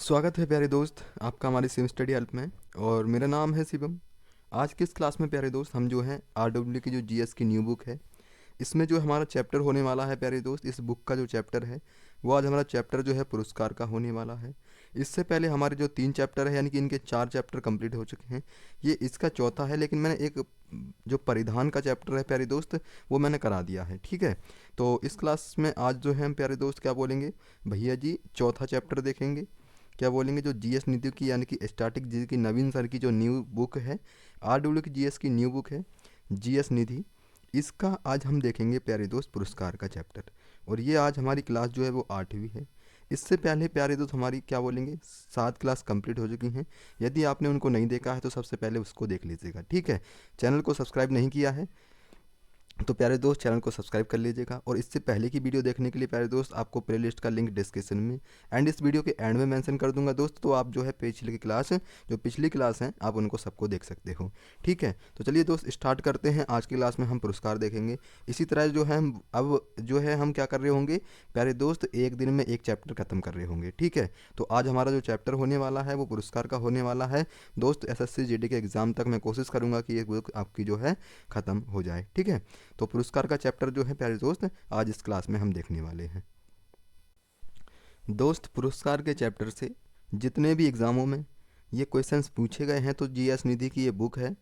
स्वागत है प्यारे दोस्त आपका हमारे सिम स्टडी हेल्प में। और मेरा नाम है शिवम। आज की इस क्लास में प्यारे दोस्त हम जो हैं आरडब्ल्यू की जो जीएस की न्यू बुक है, इसमें जो हमारा चैप्टर होने वाला है प्यारे दोस्त, इस बुक का जो चैप्टर है वो आज हमारा चैप्टर जो है पुरस्कार का होने वाला है। इससे पहले हमारे जो 3 चैप्टर है यानी कि इनके 4 चैप्टर कंप्लीट हो चुके हैं, ये इसका चौथा है। लेकिन मैंने एक जो परिधान का चैप्टर है प्यारे दोस्त वो मैंने करा दिया है, ठीक है। तो इस क्लास में आज जो है हम प्यारे दोस्त क्या बोलेंगे, भैया जी चौथा चैप्टर देखेंगे। क्या बोलेंगे, जो जीएस नीति की यानी कि स्टैटिक जी की नवीन सर की जो न्यू बुक है, आरडब्ल्यू की जीएस की न्यू बुक है जीएस निधि, इसका आज हम देखेंगे प्यारे दोस्त पुरस्कार का चैप्टर। और ये आज हमारी क्लास जो है वो 8वीं है। इससे पहले प्यारे दोस्त हमारी क्या बोलेंगे 7 क्लास कंप्लीट हो चुकी हैं। यदि आपने उनको नहीं देखा है तो सबसे पहले उसको देख लीजिएगा, ठीक है। चैनल को सब्सक्राइब नहीं किया है तो प्यारे दोस्त चैनल को सब्सक्राइब कर लीजिएगा। और इससे पहले की वीडियो देखने के लिए प्यारे दोस्त आपको प्लेलिस्ट का लिंक डिस्क्रिप्शन में एंड इस वीडियो के एंड में मेंशन कर दूंगा दोस्त, तो आप जो है पिछली क्लास हैं आप उनको सबको देख सकते हो, ठीक है। तो चलिए दोस्त स्टार्ट करते हैं। आज की क्लास में हम पुरस्कार देखेंगे। इसी तरह जो है हम अब जो है हम क्या कर रहे होंगे प्यारे दोस्त, एक दिन में एक चैप्टर खत्म कर रहे होंगे, ठीक है। तो आज हमारा जो चैप्टर होने वाला है वो पुरस्कार का होने वाला है दोस्त। एसएससी जीडी के एग्ज़ाम तक मैं कोशिश करूँगा कि ये बुक आपकी जो है ख़त्म हो जाए, ठीक है। तो पुरस्कार का चैप्टर जो है प्यारे दोस्त आज इस क्लास में हम देखने वाले हैं। दोस्त पुरस्कार के चैप्टर से जितने भी एग्ज़ामों में ये क्वेश्चंस पूछे गए हैं, तो जीएस निधि की ये बुक है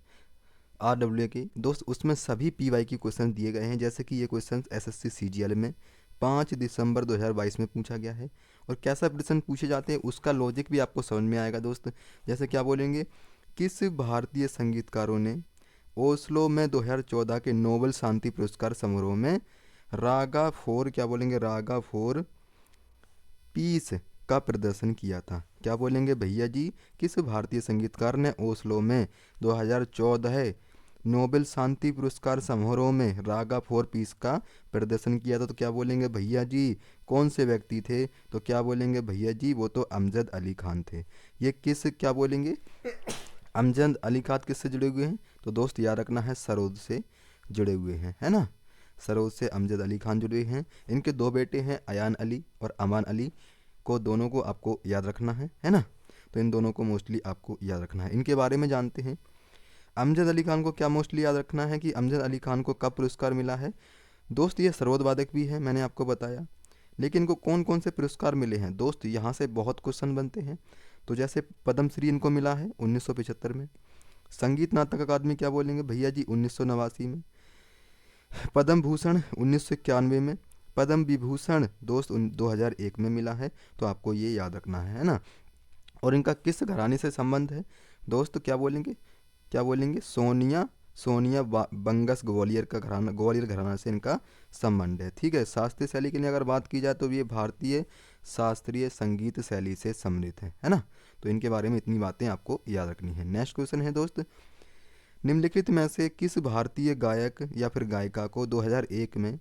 आरडब्ल्यू की दोस्त, उसमें सभी पीवाई की क्वेश्चन दिए गए हैं। जैसे कि ये क्वेश्चन एसएससी सीजीएल में 5 दिसंबर 2022 में पूछा गया है। और कैसा प्रश्न पूछे जाते हैं उसका लॉजिक भी आपको समझ में आएगा दोस्त। जैसे क्या बोलेंगे, किस भारतीय संगीतकारों ने ओस्लो में 2014 के नोबेल शांति पुरस्कार समारोह में रागा फोर क्या बोलेंगे रागा फोर पीस का प्रदर्शन किया था। क्या बोलेंगे भैया जी, किस भारतीय संगीतकार ने ओस्लो में 2014 नोबेल शांति पुरस्कार समारोह में रागा फोर पीस का प्रदर्शन किया था। तो क्या बोलेंगे भैया जी, कौन से व्यक्ति थे? तो क्या बोलेंगे भैया जी, वो तो अमजद अली खान थे। ये किस क्या बोलेंगे अमजद अली खान किससे जुड़े हुए हैं? तो दोस्त याद रखना है सरोद से जुड़े हुए हैं, है ना। सरोद से अमजद अली खान जुड़े हैं। इनके 2 बेटे हैं अयान अली और अमान अली, को दोनों को आपको याद रखना है ना। तो इन दोनों को मोस्टली आपको याद रखना है। इनके बारे में जानते हैं। अमजद अली खान को क्या मोस्टली याद रखना है कि अमजद अली खान को कब पुरस्कार मिला है दोस्त? ये सरोद वादक भी है, मैंने आपको बताया। लेकिन इनको कौन कौन से पुरस्कार मिले हैं दोस्त, यहाँ से बहुत क्वेश्चन बनते हैं। तो जैसे पद्मश्री इनको मिला है 1975 में। संगीत नाटक अकादमी क्या बोलेंगे भैया जी 1989 में। पद्म भूषण 1991 में। पद्म विभूषण दोस्त 2001 में मिला है। तो आपको ये याद रखना है ना। और इनका किस घराने से संबंध है दोस्त? क्या बोलेंगे सोनिया सोनिया बंगस ग्वालियर का घराना, ग्वालियर घराना से इनका संबंध है, ठीक है। शास्त्रीय शैली की अगर बात की जाए तो ये भारतीय शास्त्रीय संगीत शैली से समृद्ध है ना। तो इनके बारे में इतनी बातें आपको याद रखनी है। नेक्स्ट क्वेश्चन है दोस्त, निम्नलिखित में से किस भारतीय गायक या फिर गायिका को 2001 में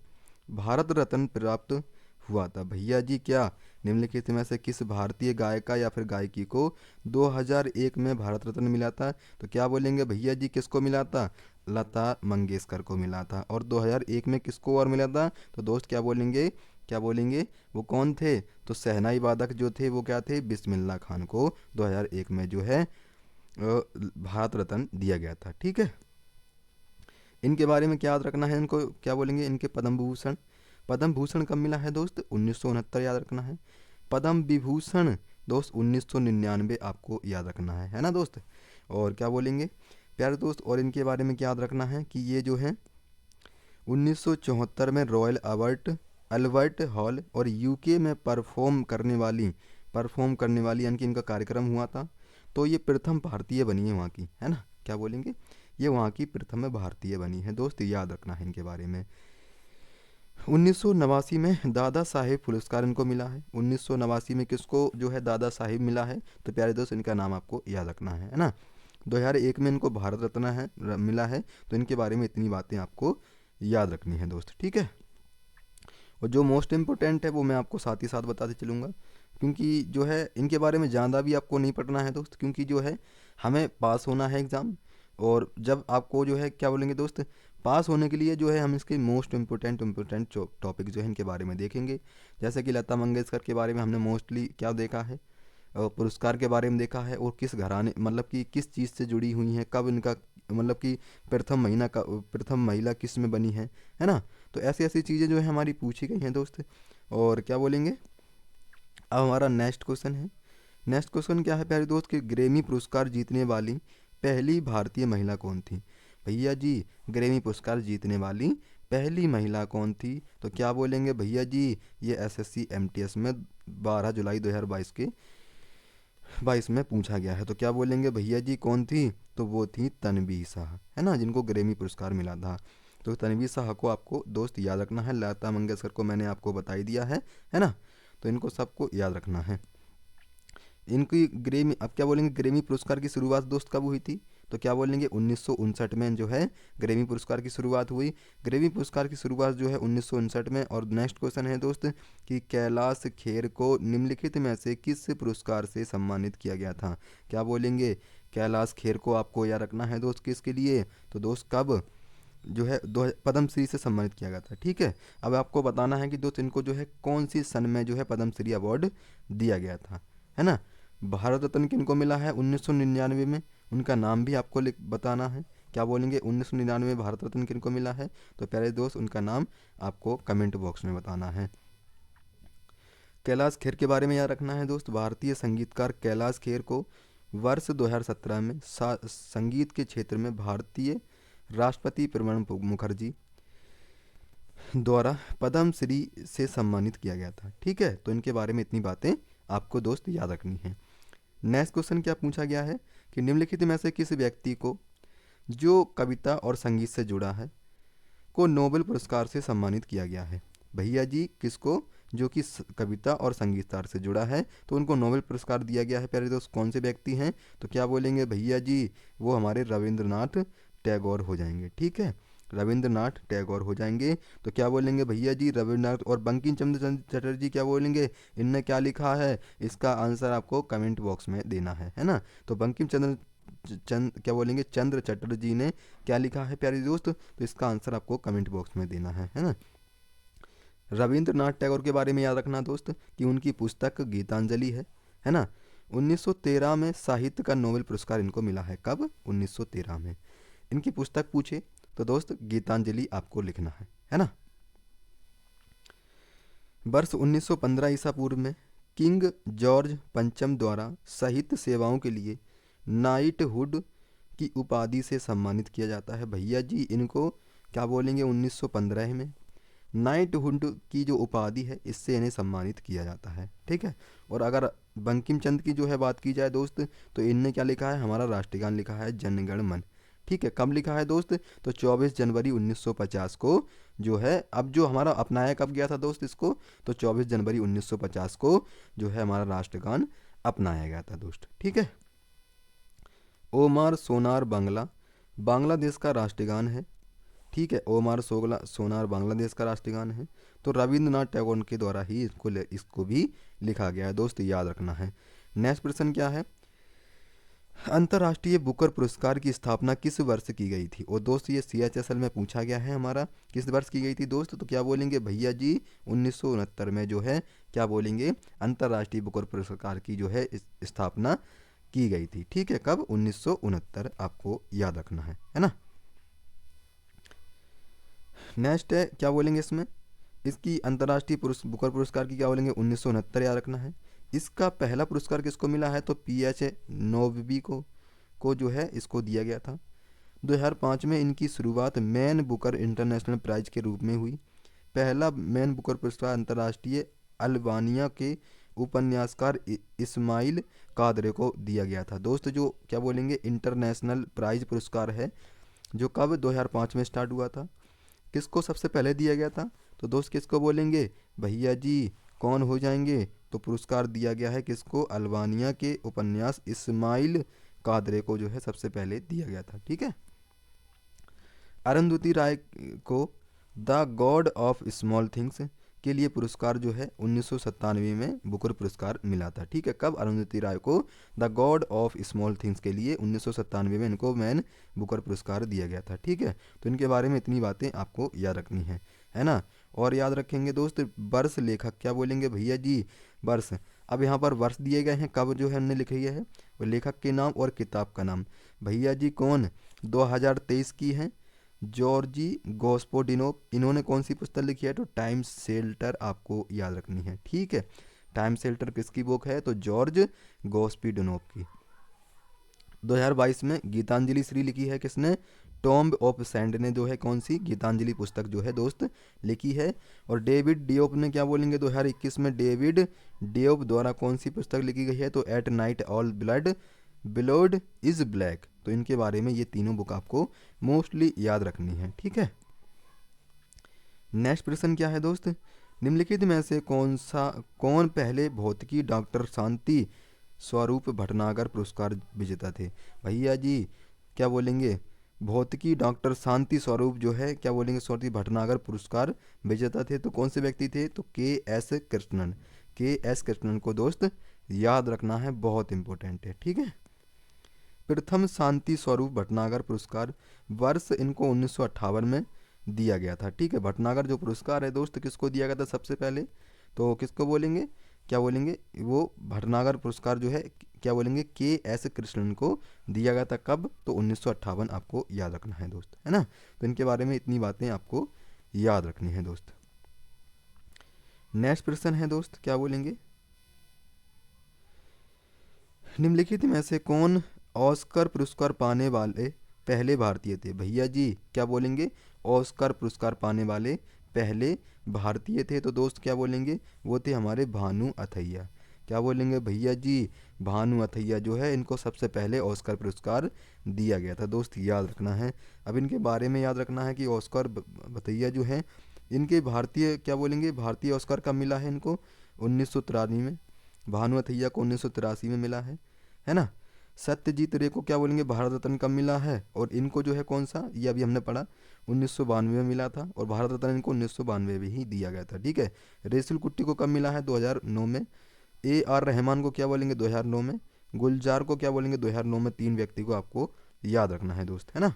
भारत रत्न प्राप्त हुआ था? भैया जी क्या निम्नलिखित में से किस भारतीय गायिका या फिर गायकी को 2001 में भारत रत्न मिला था? तो क्या बोलेंगे भैया जी, किसको मिला था? लता मंगेशकर को मिला था। और 2001 में किसको और मिला था? तो दोस्त क्या बोलेंगे वो कौन थे? तो शहनाई वादक जो थे वो क्या थे? बिस्मिल्लाह खान को 2001 में जो है भारत रत्न दिया गया था, ठीक है। इनके बारे में क्या याद रखना है? इनको क्या बोलेंगे, इनके पद्म भूषण कब मिला है दोस्त? 1969 याद रखना है। पद्म विभूषण दोस्त 1999 आपको याद रखना है ना दोस्त। और क्या बोलेंगे प्यारे दोस्त, और इनके बारे में क्या याद रखना है कि ये जो है 1974 में रॉयल अल्बर्ट हॉल और यूके में परफॉर्म करने वाली यानी कि इनका कार्यक्रम हुआ था। तो ये प्रथम भारतीय बनी है वहाँ की, है ना। क्या बोलेंगे, ये वहाँ की प्रथम भारतीय बनी है दोस्त, याद रखना है इनके बारे में। 1989 में दादा साहेब पुरस्कार इनको मिला है। 1989 में किसको जो है दादा साहेब मिला है? तो प्यारे दोस्त इनका नाम आपको याद रखना है ना। 2001 में इनको भारत रत्न मिला है। तो इनके बारे में इतनी बातें आपको याद रखनी है दोस्त, ठीक है। और जो मोस्ट इम्पोर्टेंट है वो मैं आपको साथ ही साथ बताते चलूँगा, क्योंकि जो है इनके बारे में ज़्यादा भी आपको नहीं पढ़ना है दोस्त, क्योंकि जो है हमें पास होना है एग्ज़ाम। और जब आपको जो है क्या बोलेंगे दोस्त, पास होने के लिए जो है हम इसके मोस्ट इम्पोर्टेंट टॉपिक जो है इनके बारे में देखेंगे। जैसे कि लता मंगेशकर के बारे में हमने मोस्टली क्या देखा है, पुरस्कार के बारे में देखा है, और किस घराने मतलब कि किस चीज़ से जुड़ी हुई हैं, कब इनका मतलब कि प्रथम महिला किस में बनी है ना। तो ऐसी ऐसी चीज़ें जो है हमारी पूछी गई हैं दोस्त। और क्या बोलेंगे, अब हमारा नेक्स्ट क्वेश्चन है। नेक्स्ट क्वेश्चन क्या है प्यारे दोस्त, कि ग्रेमी पुरस्कार जीतने वाली पहली भारतीय महिला कौन थी। भैया जी, ग्रेमी पुरस्कार जीतने वाली पहली महिला कौन थी, तो क्या बोलेंगे भैया जी, ये एसएससी एमटीएस में 12 जुलाई 2022 में पूछा गया है। तो क्या बोलेंगे भैया जी कौन थी, तो वो थी तन्वी शाह, है ना, जिनको ग्रेमी पुरस्कार मिला था। तो तन्वी शाह को आपको दोस्त याद रखना है। लता मंगेशकर को मैंने आपको बता ही दिया है ना। तो इनको सबको याद रखना है। इनकी ग्रेमी, अब क्या बोलेंगे, ग्रेमी पुरस्कार की शुरुआत दोस्त कब हुई थी, तो क्या बोलेंगे 1959 में जो है ग्रेमी पुरस्कार की शुरुआत हुई। ग्रेमी पुरस्कार की शुरुआत जो है 1959 में। और नेक्स्ट क्वेश्चन है दोस्त, कि कैलाश खेर को निम्नलिखित में से किस पुरस्कार से सम्मानित किया गया था। क्या बोलेंगे, कैलाश खेर को आपको याद रखना है दोस्त, किसके लिए, तो दोस्त कब जो है दो पद्मश्री से सम्मानित किया गया था। ठीक है, अब आपको बताना है कि दोस्त इनको जो है कौन सी सन में जो है पद्मश्री अवार्ड दिया गया था, है ना। भारत रत्न किनको मिला है 1999 में, उनका नाम भी आपको बताना है। क्या बोलेंगे 1999 में भारत रत्न किनको मिला है, तो प्यारे दोस्त उनका नाम आपको कमेंट बॉक्स में बताना है। कैलाश खेर के बारे में याद रखना है दोस्त, भारतीय संगीतकार कैलाश खेर को वर्ष 2017 में संगीत के क्षेत्र में भारतीय राष्ट्रपति प्रणब मुखर्जी द्वारा पद्मश्री से सम्मानित किया गया था। ठीक है, तो इनके बारे में इतनी बातें आपको दोस्त याद रखनी है। नेक्स्ट क्वेश्चन क्या पूछा गया है, कि निम्नलिखित में से किस व्यक्ति को जो कविता और संगीत से जुड़ा है को नोबेल पुरस्कार से सम्मानित किया गया है। भैया जी, किसको, जो कि कविता और संगीतकार से जुड़ा है तो उनको नोबेल पुरस्कार दिया गया है। प्यारे दोस्त कौन से व्यक्ति हैं, तो क्या बोलेंगे भैया जी, वो हमारे रविंद्रनाथ टैगोर हो जाएंगे। ठीक है, रविंद्रनाथ टैगोर हो जाएंगे। तो क्या बोलेंगे भैया जी, रविंद्रनाथ। और बंकिम चंद्र चटर्जी क्या बोलेंगे, इनने क्या लिखा है, इसका आंसर आपको कमेंट बॉक्स में देना है ना। तो बंकिम चंद्र क्या बोलेंगे, चंद्र चटर्जी ने क्या लिखा है प्यारे दोस्त, तो इसका आंसर आपको कमेंट बॉक्स में देना है ना। रविंद्रनाथ टैगोर के बारे में याद रखना दोस्त, कि उनकी पुस्तक गीतांजलि है ना। 1913 में साहित्य का नोबेल पुरस्कार इनको मिला है। कब, 1913 में। इनकी पुस्तक पूछे तो दोस्त गीतांजलि आपको लिखना है ना। वर्ष 1915 ईसा पूर्व में किंग जॉर्ज पंचम द्वारा साहित्य सेवाओं के लिए नाइटहुड की उपाधि से सम्मानित किया जाता है। भैया जी, इनको क्या बोलेंगे 1915 में नाइटहुड की जो उपाधि है इससे इन्हें सम्मानित किया जाता है। ठीक है, और अगर बंकिम चंद्र की जो है बात की जाए दोस्त, तो इनने क्या लिखा है, हमारा राष्ट्रगान लिखा है जनगण मन। ठीक है, कब लिखा है दोस्त, तो 24 जनवरी 1950 को जो है, अब जो हमारा अपनाया कब गया था दोस्त इसको, तो 24 जनवरी 1950 को जो है हमारा राष्ट्रगान अपनाया गया था दोस्त। ठीक है, ओमार सोनार बांग्ला बांग्लादेश का राष्ट्रगान है। ठीक है, ओमार सोनार बांग्लादेश का राष्ट्रगान है। तो रविंद्रनाथ टैगोर के द्वारा ही इसको भी लिखा गया है दोस्त, याद रखना है। नेक्स्ट प्रश्न क्या है, अंतर्राष्ट्रीय बुकर पुरस्कार की स्थापना किस वर्ष की गई थी। और दोस्त ये CHSL में पूछा गया है हमारा, किस वर्ष की गई थी दोस्त, तो क्या बोलेंगे भैया जी 1969 में जो है क्या बोलेंगे अंतर्राष्ट्रीय बुकर पुरस्कार की जो है स्थापना की गई थी। ठीक है, कब, 1969 आपको याद रखना है ना। नेक्स्ट है, क्या बोलेंगे इसमें, इसकी अंतर्राष्ट्रीय बुकर पुरस्कार की क्या बोलेंगे 1969 याद रखना है। इसका पहला पुरस्कार किसको मिला है, तो PH नोबी को जो है इसको दिया गया था। 2005 में इनकी शुरुआत मैन बुकर इंटरनेशनल प्राइज के रूप में हुई। पहला मैन बुकर पुरस्कार अंतर्राष्ट्रीय अल्बानिया के उपन्यासकार इस्माइल कादरे को दिया गया था। दोस्त जो क्या बोलेंगे इंटरनेशनल प्राइज पुरस्कार है, जो कब 2005 में स्टार्ट हुआ था, किसको सबसे पहले दिया गया था, तो दोस्त किसको बोलेंगे भैया जी, कौन हो जाएंगे, तो पुरस्कार दिया गया है किसको, अल्बानिया के उपन्यास इस्माइल कादरे को जो है सबसे पहले दिया गया था। ठीक है, अरुंधति राय को the God of small things के लिए पुरस्कार जो है 1997 में बुकर पुरस्कार मिला था। ठीक है, कब, अरुंधति राय को the God of small things के लिए 1997 में इनको मैन बुकर पुरस्कार दिया गया था। ठीक है, तो इनके बारे में इतनी बातें आपको याद रखनी है ना। और याद रखेंगे दोस्त, वर्ष लेखक क्या बोलेंगे भैया जी, वर्ष अब यहाँ पर वर्ष दिए गए हैं कब जो है हमने लिखे है, और लेखक के नाम और किताब का नाम। भैया जी कौन 2023 की है, जॉर्जी गोस्पोडिनोव। इन्होंने कौन सी पुस्तक लिखी है, तो टाइम शेल्टर आपको याद रखनी है, ठीक है। टाइम शेल्टर किसकी बुक है, तो जॉर्ज गोस्पोडिनोव की। 2022 में गीतांजलि श्री लिखी है किसने, टॉम्ब ऑफ सैंड ने जो है कौन सी गीतांजलि पुस्तक जो है दोस्त लिखी है। और डेविड डियोप ने क्या बोलेंगे 2021 में डेविड डियोप द्वारा कौन सी पुस्तक लिखी गई है, तो at night all blood is black. तो इनके बारे में ये तीनों बुक आपको मोस्टली याद रखनी है, ठीक है। नेक्स्ट प्रश्न क्या है दोस्त, निम्नलिखित में से कौन पहले भौतिकी डॉक्टर शांति स्वरूप भटनागर पुरस्कार विजेता थे। भैया जी क्या बोलेंगे, भौतिकी डॉक्टर शांति स्वरूप जो है क्या बोलेंगे स्वाति भटनागर पुरस्कार विजेता थे, तो कौन से व्यक्ति थे, तो के.एस. कृष्णन। के.एस. कृष्णन को दोस्त याद रखना है, बहुत इंपॉर्टेंट है, ठीक है। प्रथम शांति स्वरूप भटनागर पुरस्कार वर्ष इनको 1958 में दिया गया था, ठीक है। भटनागर जो पुरस्कार है दोस्त किसको दिया गया था सबसे पहले, तो किसको बोलेंगे, क्या बोलेंगे, वो भटनागर पुरस्कार जो है क्या बोलेंगे के.एस. कृष्णन को दिया गया था, कब, तो 1958 आपको याद रखना है दोस्त, है ना। तो इनके बारे में इतनी बातें आपको याद रखनी है दोस्त। नेक्स्ट प्रश्न है दोस्त, क्या बोलेंगे, निम्नलिखित में से कौन ऑस्कर पुरस्कार पाने वाले पहले भारतीय थे। भैया जी क्या बोलेंगे, ऑस्कर पुरस्कार पाने वाले पहले भारतीय थे, तो दोस्त क्या बोलेंगे, वो थे हमारे भानु अथैया। क्या बोलेंगे भैया जी, भानु अथैया जो है इनको सबसे पहले ऑस्कर पुरस्कार दिया गया था, दोस्त याद रखना है। अब इनके बारे में याद रखना है कि ऑस्कर अथैया जो है इनके भारतीय क्या बोलेंगे, भारतीय ऑस्कर कब मिला है इनको 1983 में, भानु अथैया को 1983 में मिला है ना। सत्यजीत रे को क्या बोलेंगे भारत रत्न कब मिला है, और इनको जो है कौन सा, ये अभी हमने पढ़ा 1992 में मिला था, और भारत रत्न इनको 1992 में ही दिया गया था, ठीक है। रेसुल कुट्टी को कब मिला है 2009 में, A.R. रहमान को क्या बोलेंगे 2009 में, गुलजार को क्या बोलेंगे 2009 में। तीन व्यक्ति को आपको याद रखना है दोस्त, है ना।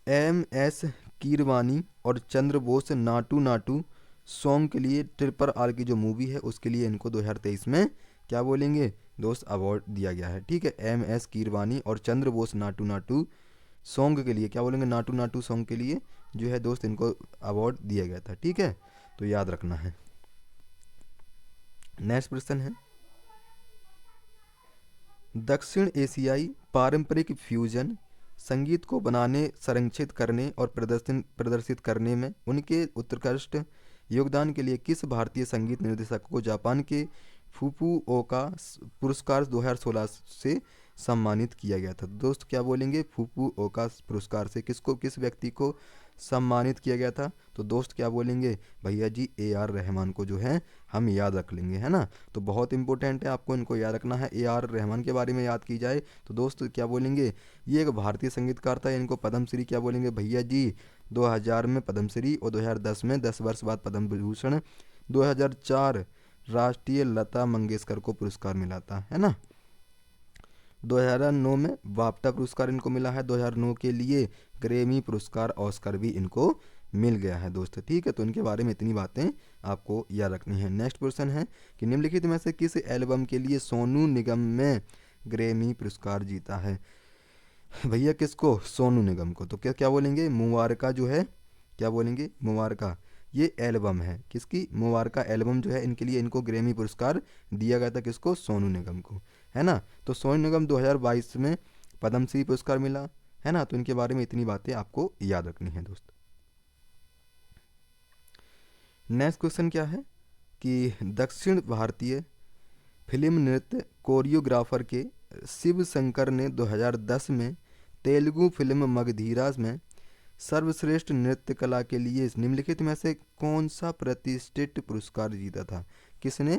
M.S. कीरवानी और चंद्र बोस नाटू नाटू सॉन्ग के लिए RRR की जो मूवी है उसके लिए इनको 2023 में क्या बोलेंगे दोस्त अवार्ड दिया गया है, ठीक है। M.S. कीरवानी और चंद्र बोस नाटू नाटू सॉन्ग के लिए क्या बोलेंगे, नाटू नाटू सॉन्ग के लिए जो है दोस्त इनको अवार्ड दिया गया था, ठीक है। तो याद रखना है। नेक्स्ट प्रश्न है, दक्षिण एशियाई पारंपरिक फ्यूजन संगीत को बनाने, संरक्षित करने और प्रदर्शित करने में उनके उत्कृष्ट योगदान के लिए किस भारतीय संगीत निर्देशक को जापान के फुकुओका पुरस्कार 2016 से सम्मानित किया गया था। दोस्त क्या बोलेंगे, फुकुओका पुरस्कार से किस व्यक्ति को सम्मानित किया गया था, तो दोस्त क्या बोलेंगे भैया जी A.R. रहमान को जो है हम याद रख लेंगे, है ना। तो बहुत इंपॉर्टेंट है, आपको इनको याद रखना है। A.R. रहमान के बारे में याद की जाए तो दोस्त क्या बोलेंगे, ये एक भारतीय संगीतकार था, इनको पद्मश्री क्या बोलेंगे भैया जी 2000 में पद्मश्री, और 2010 में 10 वर्ष बाद पद्म विभूषण, 2004 राष्ट्रीय लता मंगेशकर को पुरस्कार मिला था, है ना। 2009 में बाफ्टा पुरस्कार इनको मिला है, 2009 के लिए ग्रैमी पुरस्कार ऑस्कर भी इनको मिल गया है दोस्त, ठीक है। तो इनके बारे में इतनी बातें आपको याद रखनी है। नेक्स्ट क्वेश्चन है कि निम्नलिखित में से किस एल्बम के लिए सोनू निगम में ग्रैमी पुरस्कार जीता है। भैया किसको, सोनू निगम को। तो क्या बोलेंगे, मुबारका जो है क्या बोलेंगे, मुबारका ये एल्बम है किसकी, मुबारका एल्बम जो है इनके लिए इनको ग्रैमी पुरस्कार दिया गया था, किसको, सोनू निगम को, है ना। तो सोनू निगम 2022 में पद्मश्री पुरस्कार मिला, है ना। तो इनके बारे में इतनी बातें आपको याद रखनी है दोस्त। नेक्स्ट क्वेश्चन क्या है कि दक्षिण भारतीय फिल्म नृत्य कोरियोग्राफर के शिव शंकर ने 2010 में तेलुगु फिल्म मगधीरा में सर्वश्रेष्ठ नृत्य कला के लिए निम्नलिखित में से कौन सा प्रतिष्ठित पुरस्कार जीता था। किसने,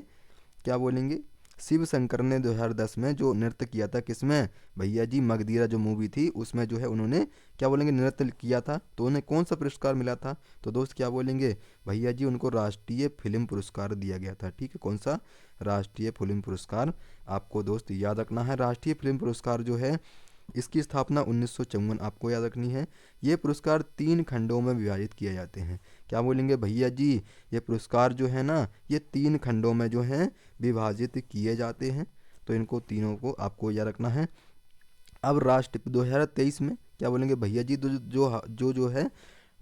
क्या बोलेंगे, शिव शंकर ने 2010 में जो नृत्य किया था, किसमें भैया जी, मगधीरा जो मूवी थी उसमें जो है उन्होंने क्या बोलेंगे नृत्य किया था, तो उन्हें कौन सा पुरस्कार मिला था, तो दोस्त क्या बोलेंगे भैया जी, उनको राष्ट्रीय फिल्म पुरस्कार दिया गया था, ठीक है। कौन सा, राष्ट्रीय फिल्म पुरस्कार आपको दोस्त याद रखना है। राष्ट्रीय फिल्म पुरस्कार जो है इसकी स्थापना 1954 आपको याद रखनी है। ये पुरस्कार 3 खंडों में विभाजित किए जाते हैं। क्या बोलेंगे भैया जी, ये पुरस्कार जो है ना ये 3 खंडों में जो है विभाजित किए जाते हैं, तो इनको तीनों को आपको याद रखना है। अब राष्ट्र 2023 में क्या बोलेंगे भैया जी, जो है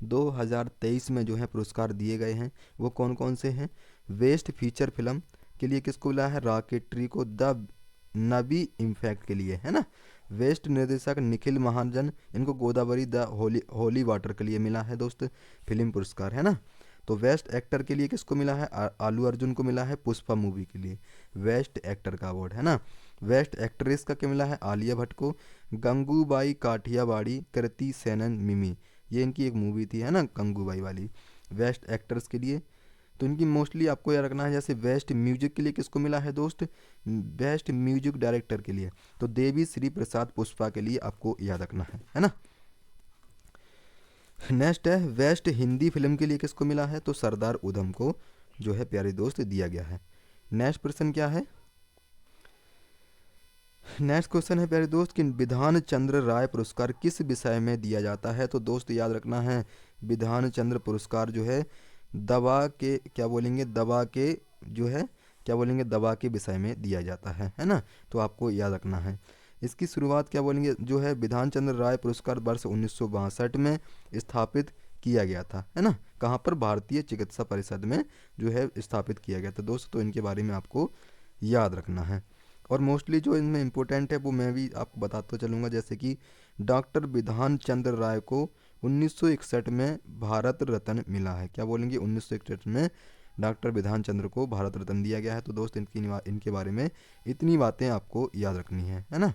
2023 में जो है पुरस्कार दिए गए हैं वो कौन कौन से हैं। वेस्ट फीचर फिल्म के लिए किसको मिला है, रॉकेटरी को, द नबी इम्पैक्ट के लिए, है ना। वेस्ट निर्देशक निखिल महाजन, इनको गोदावरी द होली वाटर के लिए मिला है दोस्त फिल्म पुरस्कार, है ना। तो वेस्ट एक्टर के लिए किसको मिला है, आलू अर्जुन को मिला है पुष्पा मूवी के लिए, वेस्ट एक्टर का अवार्ड, है ना। वेस्ट एक्ट्रेस का क्या मिला है, आलिया भट्ट को। गंगूबाई काठियावाड़ी, कृति सेनन, मिमी, ये इनकी एक मूवी थी, है ना, गंगूबाई वाली। वेस्ट एक्टर्स के लिए तो इनकी मोस्टली आपको याद रखना है। जैसे वेस्ट म्यूजिक के लिए किसको मिला है दोस्त, बेस्ट म्यूजिक डायरेक्टर के लिए तो देवी श्री प्रसाद पुष्पा के लिए आपको याद रखना है ना। नेक्स्ट है वेस्ट हिंदी फिल्म के लिए किसको मिला है, तो सरदार उधम को जो है प्यारे दोस्त दिया गया है। नेक्स्ट प्रश्न क्या है, नेक्स्ट क्वेश्चन है प्यारे दोस्त कि विधान चंद्र राय पुरस्कार किस विषय में दिया जाता है, तो दोस्त याद रखना है विधान चंद्र पुरस्कार जो है दवा के क्या बोलेंगे, दवा के जो है क्या बोलेंगे दवा के विषय में दिया जाता है ना। तो आपको याद रखना है। इसकी शुरुआत क्या बोलेंगे जो है विधान चंद्र राय पुरस्कार वर्ष 1962 में स्थापित किया गया था, है ना। कहाँ पर, भारतीय चिकित्सा परिषद में जो है स्थापित किया गया था दोस्त। तो इनके बारे में आपको याद रखना है। और मोस्टली जो इनमें इम्पोर्टेंट है वो मैं भी आपको बताता चलूँगा। जैसे कि डॉक्टर विधान चंद्र राय को 1961 में भारत रत्न मिला है। क्या बोलेंगे, 1961 में डॉक्टर विधान चंद्र को भारत रत्न दिया गया है। तो दोस्त इनके बारे में इतनी बातें आपको याद रखनी है ना।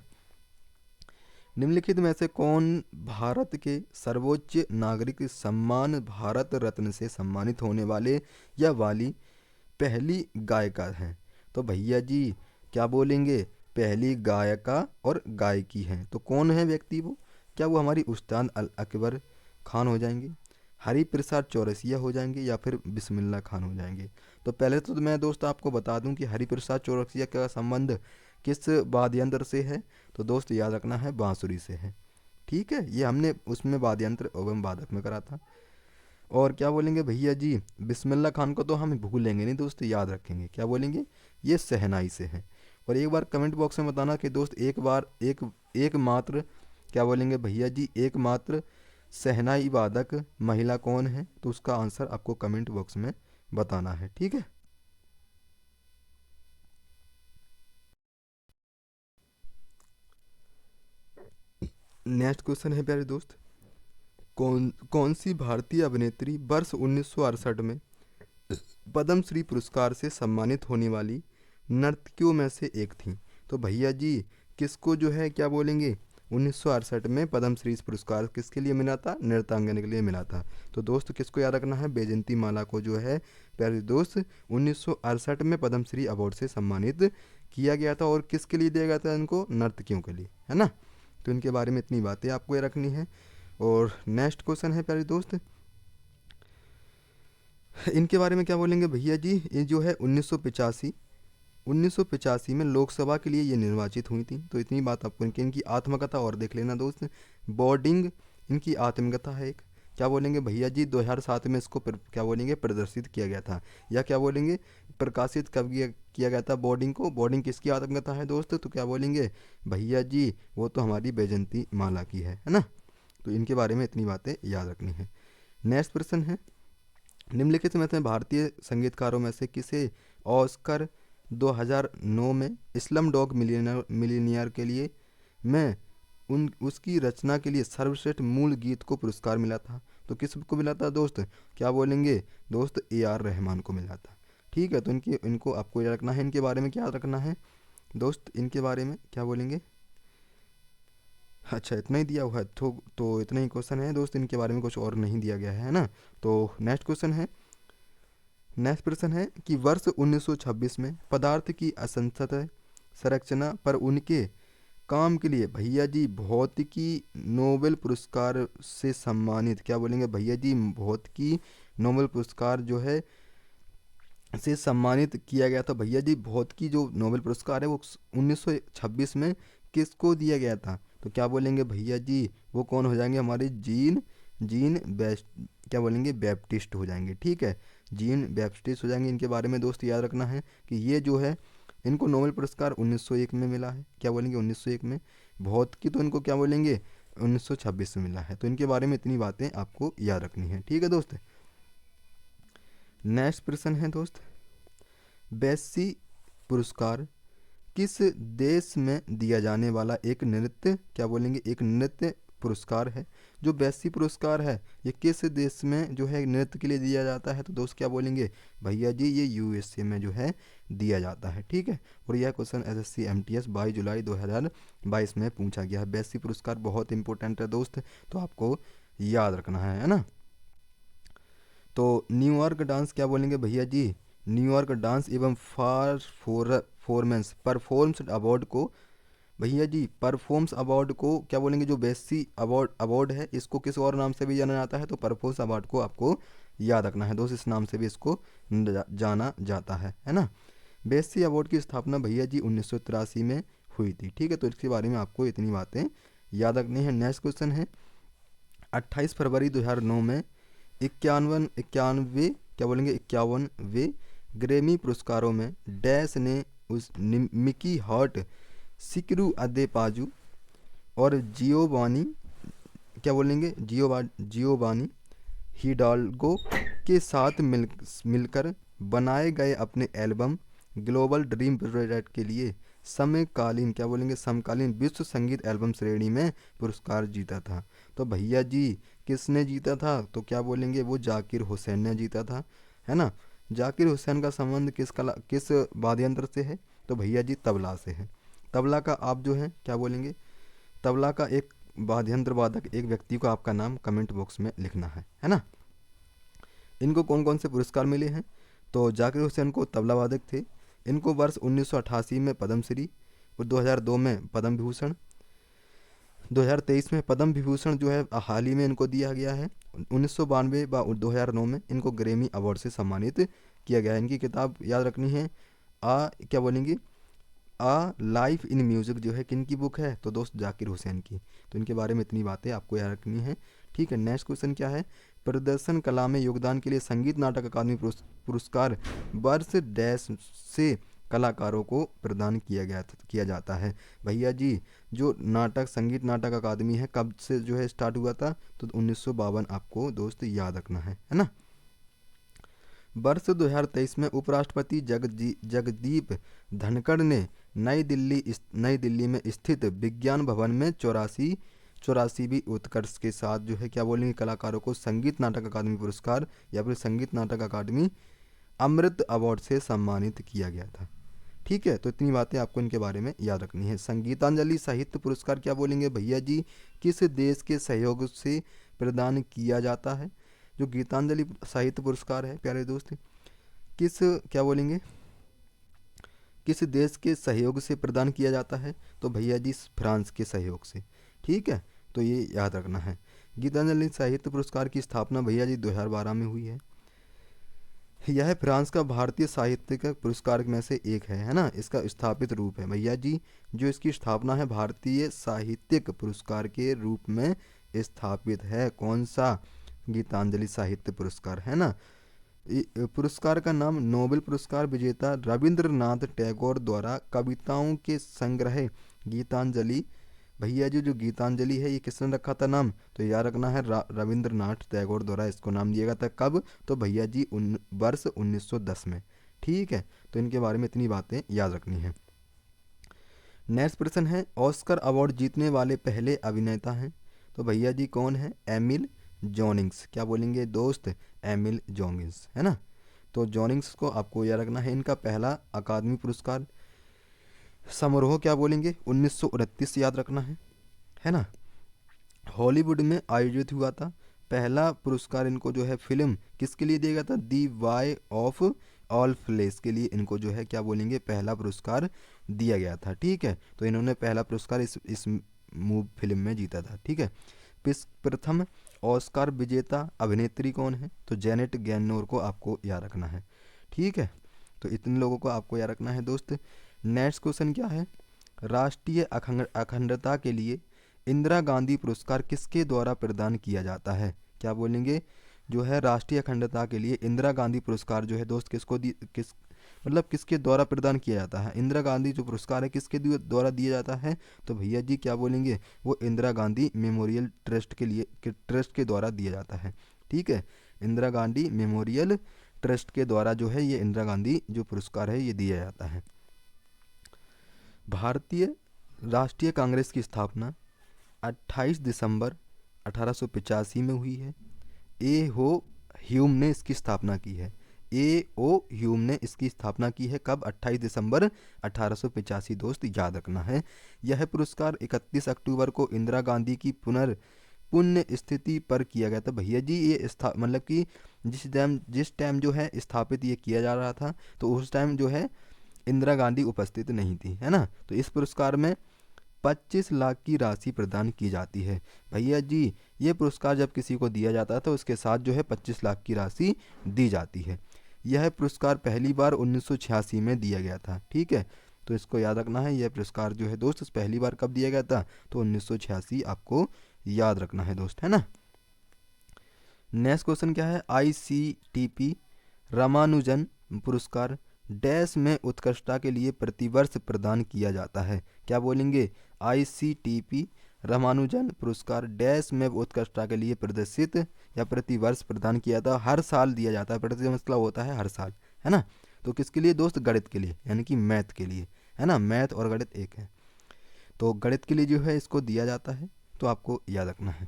निम्नलिखित में से कौन भारत के सर्वोच्च नागरिक सम्मान भारत रत्न से सम्मानित होने वाले या वाली पहली गायिका हैं, तो भैया जी क्या बोलेंगे पहली गायिका और गायकी हैं। तो कौन है व्यक्ति वो, क्या वो हमारी उस्ताद अल अकबर खान हो जाएंगे, हरि प्रसाद चौरसिया हो जाएंगे, या फिर बिस्मिल्लाह खान हो जाएंगे। तो पहले तो मैं दोस्त आपको बता दूं कि हरि प्रसाद चौरसिया का संबंध किस वाद्य यंत्र से है, तो दोस्त याद रखना है बांसुरी से है। ठीक है, ये हमने उसमें वाद्य यंत्र एवं वादक में करा था। और क्या बोलेंगे भैया जी, बिस्मिल्लाह खान को तो हम भूलेंगे नहीं दोस्त, याद रखेंगे। क्या बोलेंगे, ये शहनाई से है। और एक बार कमेंट बॉक्स में बताना कि दोस्त एक मात्र क्या बोलेंगे भैया जी, एकमात्र शहनाई वादक महिला कौन है, तो उसका आंसर आपको कमेंट बॉक्स में बताना है। ठीक है। नेक्स्ट क्वेश्चन है प्यारे दोस्त, कौन सी भारतीय अभिनेत्री वर्ष 1968 में पद्मश्री पुरस्कार से सम्मानित होने वाली नर्तकियों में से एक थी। तो भैया जी किसको जो है क्या बोलेंगे 1968 में पद्मश्री पुरस्कार किसके लिए मिला था, नृत्यांगना के लिए मिला था। तो दोस्त किसको याद रखना है, बैजंती माला को जो है प्यारे दोस्त 1968 में पद्मश्री अवार्ड से सम्मानित किया गया था। और किसके लिए दिया गया था, इनको नर्तकियों के लिए, है ना। तो इनके बारे में इतनी बातें आपको ये रखनी है। और नेक्स्ट क्वेश्चन है प्यारे दोस्त, इनके बारे में क्या बोलेंगे भैया जी, ये जो है 1985 में लोकसभा के लिए ये निर्वाचित हुई थी। तो इतनी बात आपको इनकी आत्मकथा और देख लेना दोस्त। बोर्डिंग इनकी आत्मकथा है एक। क्या बोलेंगे भैया जी, 2007 में इसको क्या बोलेंगे प्रदर्शित किया गया था, या क्या बोलेंगे प्रकाशित कब किया गया था बोर्डिंग को। बोर्डिंग किसकी आत्मकथा है दोस्त, तो क्या बोलेंगे भैया जी, वो तो हमारी बैजंती माला की है ना। तो इनके बारे में इतनी बातें याद रखनी है। नेक्स्ट प्रश्न है, निम्नलिखित में से भारतीय संगीतकारों में से किसे ऑस्कर 2009 में स्लम डॉग मिलीनियर के लिए में उसकी रचना के लिए सर्वश्रेष्ठ मूल गीत को पुरस्कार मिला था। तो किसको मिला था दोस्त, क्या बोलेंगे दोस्त AR रहमान को मिला था। ठीक है, तो इनको आपको याद रखना है। इनके बारे में क्या रखना है दोस्त, इनके बारे में क्या बोलेंगे, अच्छा इतना ही दिया हुआ है। तो इतना ही क्वेश्चन है दोस्त, इनके बारे में कुछ और नहीं दिया गया है ना। तो नेक्स्ट क्वेश्चन है, नेक्स्ट प्रश्न है कि वर्ष 1926 में पदार्थ की असंतत संरचना पर उनके काम के लिए भैया जी भौतिकी नोबेल पुरस्कार से सम्मानित, क्या बोलेंगे भैया जी भौतिकी नोबेल पुरस्कार जो है से सम्मानित किया गया था। भैया जी भौतिकी जो नोबेल पुरस्कार है वो 1926 में किसको दिया गया था, तो क्या बोलेंगे भैया जी, वो कौन हो जाएंगे हमारे जीन जीन बेस्ट क्या बोलेंगे बैप्टिस्ट हो जाएंगे। ठीक है, जीन बैप्टिस्ट हो जाएंगे। इनके बारे में दोस्त याद रखना है कि ये जो है इनको नोबेल पुरस्कार 1901 में मिला है। क्या बोलेंगे 1901 में। भौतिकी तो इनको क्या बोलेंगे 1926 में मिला है। तो इनके बारे में इतनी बातें आपको याद रखनी है। ठीक है दोस्त। नेक्स्ट प्रश्न है दोस्त, बेस्सी पुरस्कार किस देश में दिया जाने वाला एक नृत्य क्या बोलेंगे एक नृत्य पुरस्कार है। जो बेस्सी पुरस्कार है ये किस देश में जो है नृत्य के लिए दिया जाता है। तो दोस्त क्या बोलेंगे भैया जी ये यूएसए में जो है दिया जाता है। ठीक है, और यह क्वेश्चन एसएससी एमटीएस 22 जुलाई 2022 में पूछा गया है। बेस्सी पुरस्कार बहुत इंपॉर्टेंट है दोस्त, तो आपको याद रखना है ना। तो न्यूयॉर्क डांस क्या बोलेंगे भैया जी, न्यूयॉर्क डांस एवं परफॉर्मेंस अवार्ड को भैया जी परफॉर्म्स अवार्ड को क्या बोलेंगे। जो बेस्सी अवार्ड है इसको किस और नाम से भी जाना जाता है। तो परफॉर्म्स अवार्ड को आपको याद रखना है दोस्त, इस नाम से भी इसको जाना जाता है ना। बेस्सी अवार्ड की स्थापना भैया जी 1983 में हुई थी। ठीक है, तो इसके बारे में आपको इतनी बातें याद रखनी है। नेक्स्ट क्वेश्चन है 28 फरवरी 2009 में 51वें ग्रैमी पुरस्कारों में डैश ने उस मिकी हर्ट, सिकरू अदेपाजू और जियोवानी क्या बोलेंगे जियोवानी हिडाल्गो के साथ मिलकर बनाए गए अपने एल्बम ग्लोबल ड्रीम प्रोजेक्ट के लिए समकालीन विश्व संगीत एल्बम श्रेणी में पुरस्कार जीता था। तो भैया जी किसने जीता था। तो क्या बोलेंगे वो जाकिर हुसैन ने जीता था, है ना। जाकिर हुसैन का संबंध किस वाद्य यंत्र से है। तो भैया जी तबला से है। तबला का आप जो है क्या बोलेंगे तबला का एक वाद्य यंत्र वादक एक व्यक्ति को आपका नाम कमेंट बॉक्स में लिखना है ना। इनको कौन कौन से पुरस्कार मिले हैं। तो जाकिर हुसैन को तबला वादक थे। इनको वर्ष 1988 में पद्मश्री और 2002 में पद्म विभूषण, 2023 में पद्म विभूषण जो है हाल ही में इनको दिया गया है। 1992 व 2009 में इनको ग्रैमी अवार्ड से सम्मानित किया गया है। इनकी किताब याद रखनी है क्या बोलेंगे आ लाइफ इन म्यूज़िक जो है किन की बुक है। तो दोस्त जाकिर हुसैन की। तो इनके बारे में इतनी बातें आपको याद रखनी है। ठीक है, नेक्स्ट क्वेश्चन क्या है, प्रदर्शन कला में योगदान के लिए संगीत नाटक अकादमी पुरस्कार वर्ष डैश से कलाकारों को प्रदान किया जाता है। भैया जी जो संगीत नाटक अकादमी है कब से जो है स्टार्ट हुआ था। तो 1952 आपको दोस्त याद रखना है ना। वर्ष 2023 में उपराष्ट्रपति जगदीप धनखड़ ने नई दिल्ली में स्थित विज्ञान भवन में 84वीं उत्कर्ष के साथ जो है क्या बोलेंगे कलाकारों को संगीत नाटक अकादमी पुरस्कार या फिर संगीत नाटक अकादमी अमृत अवार्ड से सम्मानित किया गया था। ठीक है, तो इतनी बातें आपको इनके बारे में याद रखनी है। संगीतांजलि साहित्य पुरस्कार क्या बोलेंगे भैया जी किस देश के सहयोग से प्रदान किया जाता है। जो गीतांजलि साहित्य पुरस्कार है प्यारे दोस्त क्या बोलेंगे किस देश के सहयोग से प्रदान किया जाता है। तो भैया जी फ्रांस के सहयोग से। ठीक है, तो ये याद रखना है। गीतांजलि साहित्य पुरस्कार की स्थापना भैया जी 2012 में हुई है। यह फ्रांस का भारतीय साहित्य का पुरस्कार में से एक है ना। इसका स्थापित रूप है भैया जी जो इसकी स्थापना है भारतीय साहित्यिक पुरस्कार के रूप में स्थापित है। कौन सा गीतांजलि साहित्य पुरस्कार है ना। पुरस्कार का नाम नोबेल पुरस्कार विजेता रविंद्रनाथ टैगोर द्वारा कविताओं के संग्रह गीतांजलि। भैया जी जो गीतांजलि है ये किसने रखा था नाम। तो याद रखना है रविंद्रनाथ टैगोर द्वारा इसको नाम दिया गया था। कब। तो भैया जी वर्ष 1910 में। ठीक है, तो इनके बारे में इतनी बातें याद रखनी है। नेक्स्ट प्रश्न है ऑस्कर अवार्ड जीतने वाले पहले अभिनेता हैं। तो भैया जी कौन है एमिल जॉनिंग्स। क्या बोलेंगे दोस्त एमिल जॉनिंग्स है ना। तो जॉनिंग्स को आपको याद रखना है। इनका पहला अकादमी पुरस्कार समारोह क्या बोलेंगे 1929 याद रखना है ना। हॉलीवुड में आयोजित हुआ था। पहला पुरस्कार इनको जो है फिल्म किसके लिए दिया गया था दी वाई ऑफ ऑल फ्लेश के लिए इनको जो है क्या बोलेंगे पहला पुरस्कार दिया गया था। ठीक है, तो इन्होंने पहला पुरस्कार इस फिल्म में जीता था। ठीक है, प्रथम ऑस्कार विजेता अभिनेत्री कौन है। तो जेनेट गैनोर को आपको याद रखना है। ठीक है, तो इतने लोगों को आपको याद रखना है दोस्त। नेक्स्ट क्वेश्चन क्या है राष्ट्रीय अखंडता के लिए इंदिरा गांधी पुरस्कार किसके द्वारा प्रदान किया जाता है। क्या बोलेंगे, जो है राष्ट्रीय अखंडता के लिए इंदिरा गांधी पुरस्कार जो है दोस्त किसको मतलब किसके द्वारा प्रदान किया जाता है। इंदिरा गांधी जो पुरस्कार है किसके द्वारा दिया जाता है, तो भैया जी क्या बोलेंगे, वो Indira Gandhi memorial trust trust के द्वारा दिया जाता है। ठीक है, इंदिरा गांधी मेमोरियल ट्रस्ट के द्वारा जो है ये इंदिरा गांधी जो पुरस्कार है ये दिया जाता है। भारतीय राष्ट्रीय कांग्रेस की स्थापना 28 दिसंबर 1885 में हुई है। ए हो ह्यूम ने इसकी स्थापना की है। ए ओ ह्यूम ने इसकी स्थापना की है कब, 28 दिसंबर 1885 दोस्त याद रखना है। यह पुरस्कार 31 अक्टूबर को इंदिरा गांधी की पुण्य स्थिति पर किया गया था। भैया जी ये मतलब कि जिस टाइम जो है स्थापित ये किया जा रहा था तो उस टाइम जो है इंदिरा गांधी उपस्थित नहीं थी, है ना। तो इस पुरस्कार में 25 लाख की राशि प्रदान की जाती है। भैया जी ये पुरस्कार जब किसी को दिया जाता है तो उसके साथ जो है 25 लाख की राशि दी जाती है। यह पुरस्कार पहली बार 1986 में दिया गया था। ठीक है, तो इसको याद रखना है। यह पुरस्कार जो है दोस्त पहली बार कब दिया गया था, तो 1986 आपको याद रखना है दोस्त, है ना। नेक्स्ट क्वेश्चन क्या है, ICTP रामानुजन पुरस्कार डैश में उत्कृष्टता के लिए प्रतिवर्ष प्रदान किया जाता है। क्या बोलेंगे, ICTP रामानुजन पुरस्कार डैश में उत्कृष्टता के लिए प्रदर्शित या प्रतिवर्ष प्रदान किया था, हर साल दिया जाता है। प्रति मतलब होता है हर साल, है ना। तो किसके लिए दोस्त, गणित के लिए, यानी कि मैथ के लिए, है ना। मैथ और गणित एक है, तो गणित के लिए जो है इसको दिया जाता है, तो आपको याद रखना है।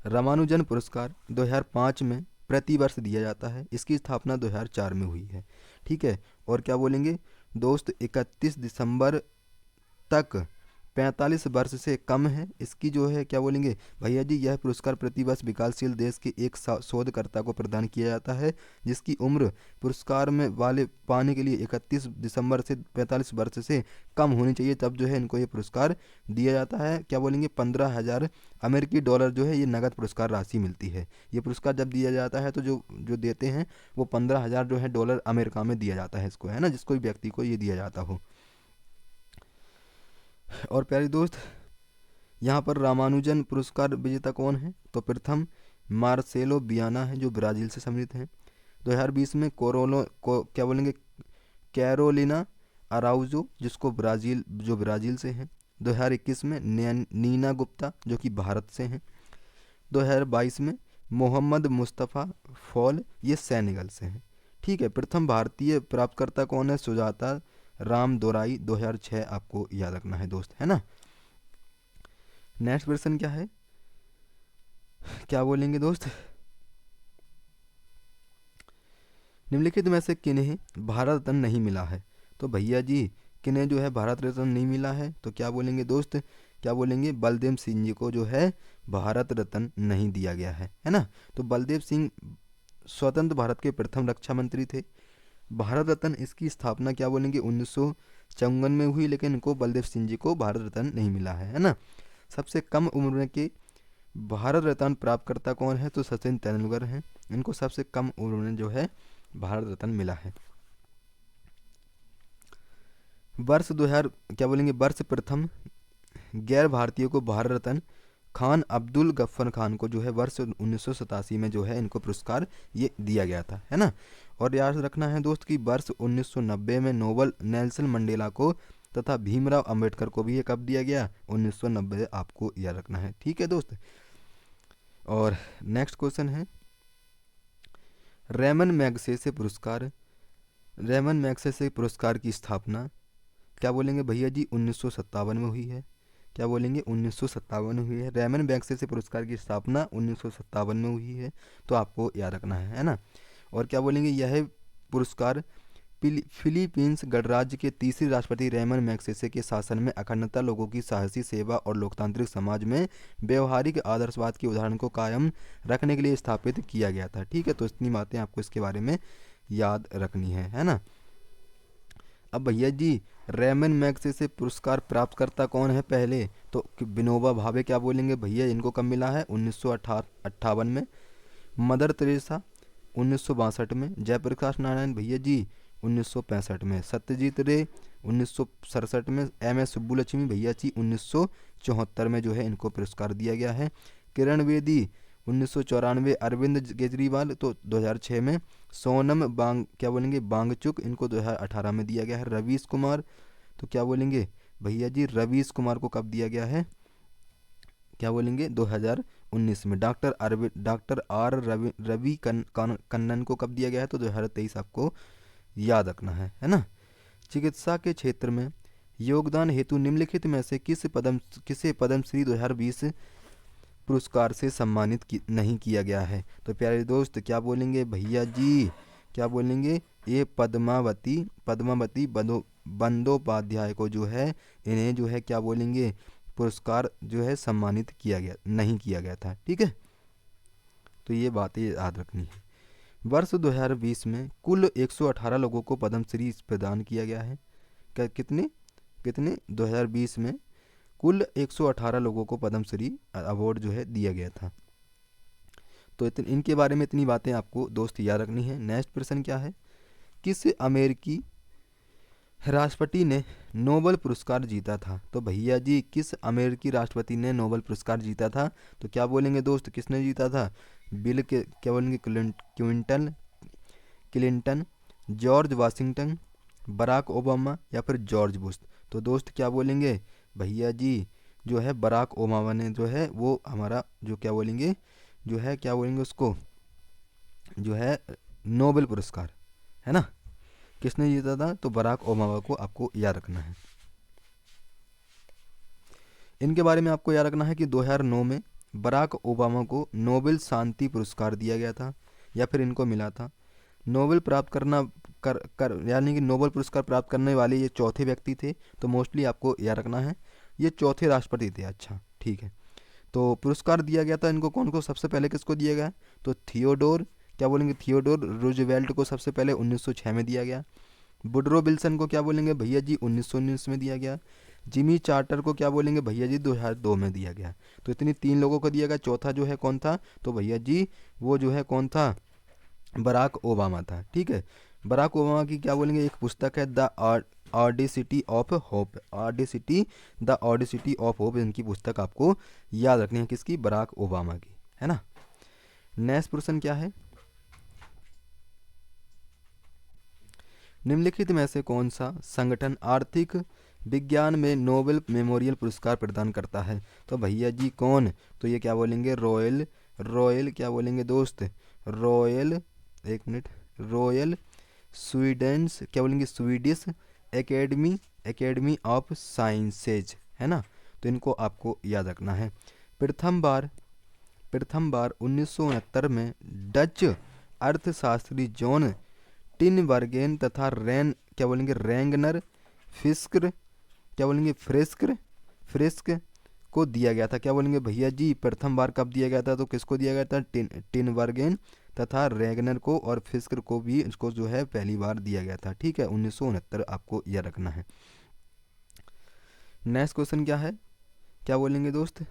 रामानुजन पुरस्कार 2005 में प्रतिवर्ष दिया जाता है। इसकी स्थापना 2004 में हुई है। ठीक है, और क्या बोलेंगे दोस्त, 31 दिसंबर तक 45 वर्ष से कम है। इसकी जो है क्या बोलेंगे भैया जी, यह पुरस्कार प्रतिवर्ष विकासशील देश के एक शोधकर्ता को प्रदान किया जाता है जिसकी उम्र पुरस्कार में वाले पाने के लिए 31 दिसंबर से 45 वर्ष से कम होनी चाहिए, तब जो है इनको ये पुरस्कार दिया जाता है। क्या बोलेंगे, 15,000 अमेरिकी डॉलर जो है ये नगद पुरस्कार राशि मिलती है। ये पुरस्कार जब दिया जाता है तो जो देते हैं वो 15,000 जो है डॉलर अमेरिका में दिया जाता है इसको, है ना, जिसको व्यक्ति को ये दिया जाता हो। और प्यारे दोस्त, यहाँ पर रामानुजन पुरस्कार विजेता कौन है, तो प्रथम मार्सेलो बियाना है जो ब्राज़ील से सम्मिलित हैं। 2020 में क्या बोलेंगे कैरोलिना अराउजो जिसको ब्राज़ील से हैं। 2021 में नीना गुप्ता जो कि भारत से हैं। 2022 में मोहम्मद मुस्तफ़ा फॉल ये सेनेगल से हैं। ठीक है, प्रथम भारतीय प्राप्तकर्ता कौन है, सुजाता राम दोराई 2006 आपको याद रखना है दोस्त, है ना। नेक्स्ट प्रश्न क्या है, क्या बोलेंगे दोस्त, निम्नलिखित में से किन्हें भारत रत्न नहीं मिला है। तो भैया जी किन्हें जो है भारत रत्न नहीं मिला है, तो क्या बोलेंगे दोस्त, क्या बोलेंगे बलदेव सिंह जी को जो है भारत रत्न नहीं दिया गया है ना। तो बलदेव सिंह स्वतंत्र भारत के प्रथम रक्षा मंत्री थे। भारत रत्न इसकी स्थापना क्या बोलेंगे 1954 में हुई, लेकिन इनको बलदेव सिंह जी को भारत रत्न नहीं मिला है ना। सबसे कम उम्र के भारत रत्न प्राप्तकर्ता कौन है, तो सचिन तेंदुलकर हैं। इनको सबसे कम उम्र में जो है भारत रत्न मिला है। वर्ष 2000 क्या बोलेंगे वर्ष प्रथम गैर भारतीयों को भारत रत्न खान अब्दुल गफ्फर खान को जो है वर्ष 1987 में जो है इनको पुरस्कार ये दिया गया था, है ना। और याद रखना है दोस्त कि वर्ष 1990 में नोबल नेल्सन मंडेला को तथा भीमराव अंबेडकर को भी ये कब दिया गया, 1990 आपको याद रखना है। ठीक है दोस्त, और नेक्स्ट क्वेश्चन है रेमन मैगसेसे पुरस्कार की स्थापना क्या बोलेंगे भैया जी 1957 में हुई है। क्या बोलेंगे 1957 में हुई है। रेमन मैगसेसे पुरस्कार की स्थापना 1957 में हुई है, तो आपको याद रखना है ना। और क्या बोलेंगे यह पुरस्कार फिलीपींस गणराज्य के तीसरे राष्ट्रपति रेमन मैगसेसे के शासन में अखंडता, लोगों की साहसी सेवा और लोकतांत्रिक समाज में व्यवहारिक आदर्शवाद के उदाहरण को कायम रखने के लिए स्थापित किया गया था। ठीक है, तो इतनी बातें आपको इसके बारे में याद रखनी है ना। अब भैया जी रेमन मैगसेसे पुरस्कार प्राप्तकर्ता कौन है पहले, तो विनोबा भावे क्या बोलेंगे भैया इनको कब मिला है 1958 में। मदर तेरेसा 1962 में। जयप्रकाश नारायण भैया जी 1965 में। सत्यजीत रे 1967 में। MS सुब्बुलक्ष्मी भैया जी 1974 में जो है इनको पुरस्कार दिया गया है। किरण बेदी 1994 अरविंद केजरीवाल, तो 2006 में सोनम क्या बोलेंगे बांगचुक, इनको 2018 में दिया गया है। रवीश कुमार, तो क्या बोलेंगे भैया जी रवीश कुमार को कब दिया गया है, क्या बोलेंगे 2019 में। डॉक्टर आर रवि कन्नन को कब दिया गया है, तो 2023 आपको याद रखना है ना। चिकित्सा के क्षेत्र में योगदान हेतु निम्नलिखित में से किसे पद्मश्री 2020 पुरस्कार से सम्मानित नहीं किया गया है, तो प्यारे दोस्त क्या बोलेंगे भैया जी, क्या बोलेंगे ये पद्मावती बंदोपाध्याय को जो है इन्हें जो है क्या बोलेंगे पुरस्कार जो है सम्मानित नहीं किया गया था। ठीक है, तो ये बातें याद रखनी है। वर्ष 2020 में कुल 118 लोगों को पद्मश्री प्रदान किया गया है। कितने 2020 में कुल 118 लोगों को पद्मश्री अवार्ड जो है दिया गया था। तो इनके बारे में इतनी बातें आपको दोस्त याद रखनी है। नेक्स्ट प्रश्न क्या है, किस अमेरिकी राष्ट्रपति ने नोबेल पुरस्कार जीता था, तो भैया जी किस अमेरिकी राष्ट्रपति ने नोबेल पुरस्कार जीता था, तो क्या बोलेंगे दोस्त किसने जीता था, क्या बोलेंगे Clinton, George Washington, Barack Obama या फिर जॉर्ज बुश। तो दोस्त क्या बोलेंगे भैया जी जो है बराक ओबामा ने जो है वो हमारा जो क्या बोलेंगे जो है क्या बोलेंगे उसको जो है नोबेल पुरस्कार है ना, किसने जीता था, तो बराक ओबामा को आपको याद रखना है। इनके बारे में आपको याद रखना है कि 2009 में बराक ओबामा को नोबेल शांति पुरस्कार दिया गया था या फिर इनको मिला था। नोबेल प्राप्त करना यानी कि नोबेल पुरस्कार प्राप्त करने वाले ये चौथे व्यक्ति थे, तो मोस्टली आपको याद रखना है ये चौथे राष्ट्रपति थे। अच्छा ठीक है, तो पुरस्कार दिया गया था इनको कौन को, सबसे पहले किसको दिया गया, तो थियोडोर रूजवेल्ट को सबसे पहले 1906 में दिया गया। वुडरो विल्सन को क्या बोलेंगे भैया जी 1919 में दिया गया। जिमी चार्टर को क्या बोलेंगे भैया जी 2002 में दिया गया। तो इतनी 3 लोगों को दिया गया, चौथा जो है कौन था, तो भैया जी वो जो है कौन था, बराक ओबामा था। ठीक है, बराक ओबामा की क्या बोलेंगे एक पुस्तक है the audacity of hope, the audacity of hope, इनकी पुस्तक आपको याद रखनी है, किसकी, बराक ओबामा की, है ना। नेक्स्ट प्रश्न क्या है, निम्नलिखित में से कौन सा संगठन आर्थिक विज्ञान में नोबेल मेमोरियल पुरस्कार प्रदान करता है, तो भैया जी कौन, तो ये क्या बोलेंगे रॉयल क्या बोलेंगे दोस्त, रॉयल स्वीडेंस क्या बोलेंगे स्वीडिश एकेडमी ऑफ साइंसेज, है ना। तो इनको आपको याद रखना है। प्रथम बार 1969 में डच अर्थशास्त्री जॉन टिनबर्गेन तथा रैंगनर फ्रिस्क को दिया गया था। क्या बोलेंगे भैया जी प्रथम बार कब दिया गया था, तो किसको दिया गया था, टिनबर्गेन तथा रैगनर को, और फिस्कर को भी इसको जो है पहली बार दिया गया था। ठीक है, 1969 आपको याद रखना है। नेक्स्ट क्वेश्चन क्या है, क्या बोलेंगे दोस्त,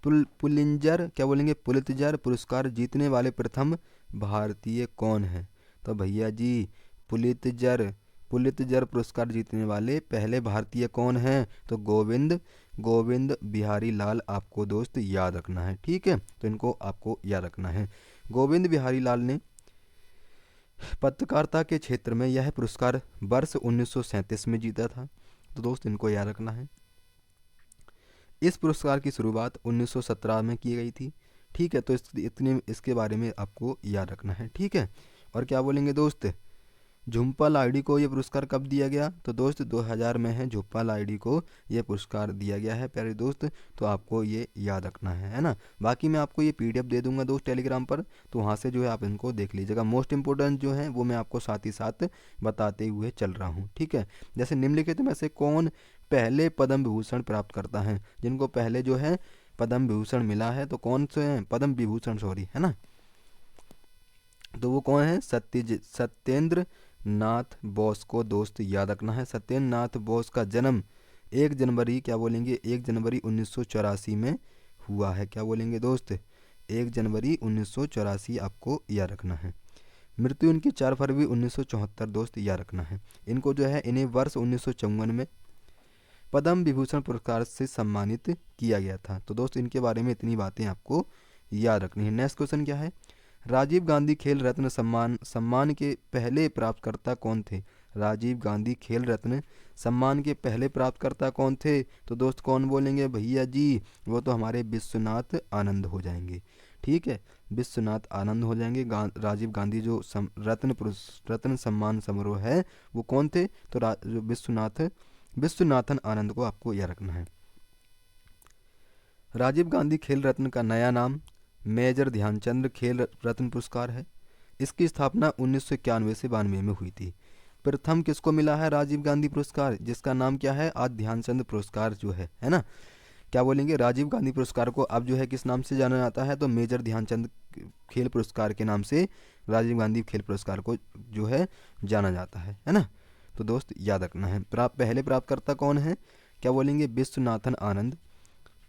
पुलित्जर पुरस्कार जीतने वाले प्रथम भारतीय कौन है, तो भैया जी पुलित्जर पुरस्कार जीतने वाले पहले भारतीय कौन हैं, तो गोविंद बिहारी लाल आपको दोस्त याद रखना है। ठीक है, तो इनको आपको याद रखना है। गोविंद बिहारी लाल ने पत्रकारिता के क्षेत्र में यह पुरस्कार वर्ष 1937 में जीता था, तो दोस्त इनको याद रखना है। इस पुरस्कार की शुरुआत 1917 में की गई थी। ठीक है, तो इसके बारे में आपको याद रखना है। ठीक है, और क्या बोलेंगे दोस्त, झुम्पा लाहिड़ी को ये पुरस्कार कब दिया गया, तो दोस्त 2000 में है झुम्पा लाहिड़ी को ये पुरस्कार दिया गया है प्यारे दोस्त, तो आपको ये याद रखना है ना। बाकी मैं आपको ये PDF दे दूंगा दोस्त टेलीग्राम पर, तो वहाँ से जो है आप इनको देख लीजिएगा। मोस्ट इंपॉर्टेंट जो है वो मैं आपको साथ ही साथ बताते हुए चल रहा हूँ। ठीक है, जैसे निम्नलिखित में से कौन पहले पद्म विभूषण प्राप्त करता है, जिनको पहले जो है पद्म विभूषण मिला है, तो कौन से हैं, पद्म विभूषण सॉरी, है ना, तो वो कौन है, सत्येंद्र नाथ बोस को दोस्त याद रखना है। सत्येंद्र नाथ बोस का जन्म 1 जनवरी 1984 में हुआ है। क्या बोलेंगे दोस्त, 1 जनवरी 1984 आपको याद रखना है। मृत्यु इनकी 4 फरवरी 1974 दोस्त याद रखना है। इनको जो है इन्हें वर्ष 1954 में पद्म विभूषण पुरस्कार से सम्मानित किया गया था। तो दोस्त इनके बारे में इतनी बातें आपको याद रखनी है। नेक्स्ट क्वेश्चन क्या है, राजीव गांधी खेल रत्न सम्मान के पहले प्राप्तकर्ता कौन थे? राजीव गांधी खेल रत्न सम्मान के पहले प्राप्तकर्ता कौन थे? तो दोस्त कौन बोलेंगे भैया जी, वो तो हमारे विश्वनाथ आनंद हो जाएंगे। ठीक है, विश्वनाथ आनंद हो जाएंगे। राजीव गांधी जो रत्न सम्मान समारोह है वो कौन थे? तो जो विश्वनाथन आनंद को आपको यह रखना है। राजीव गांधी खेल रत्न का नया नाम मेजर ध्यानचंद खेल रत्न पुरस्कार है। इसकी स्थापना 1991 से 92 में हुई थी। प्रथम किसको मिला है राजीव गांधी पुरस्कार, जिसका नाम क्या है, आज ध्यानचंद पुरस्कार जो है ना। क्या बोलेंगे, राजीव गांधी पुरस्कार को अब जो है किस नाम से जाना जाता है? तो मेजर ध्यानचंद खेल पुरस्कार के नाम से राजीव गांधी खेल पुरस्कार को जो है जाना जाता है ना। तो दोस्त याद रखना है। पहले प्राप्तकर्ता कौन है? क्या बोलेंगे, विश्वनाथन आनंद।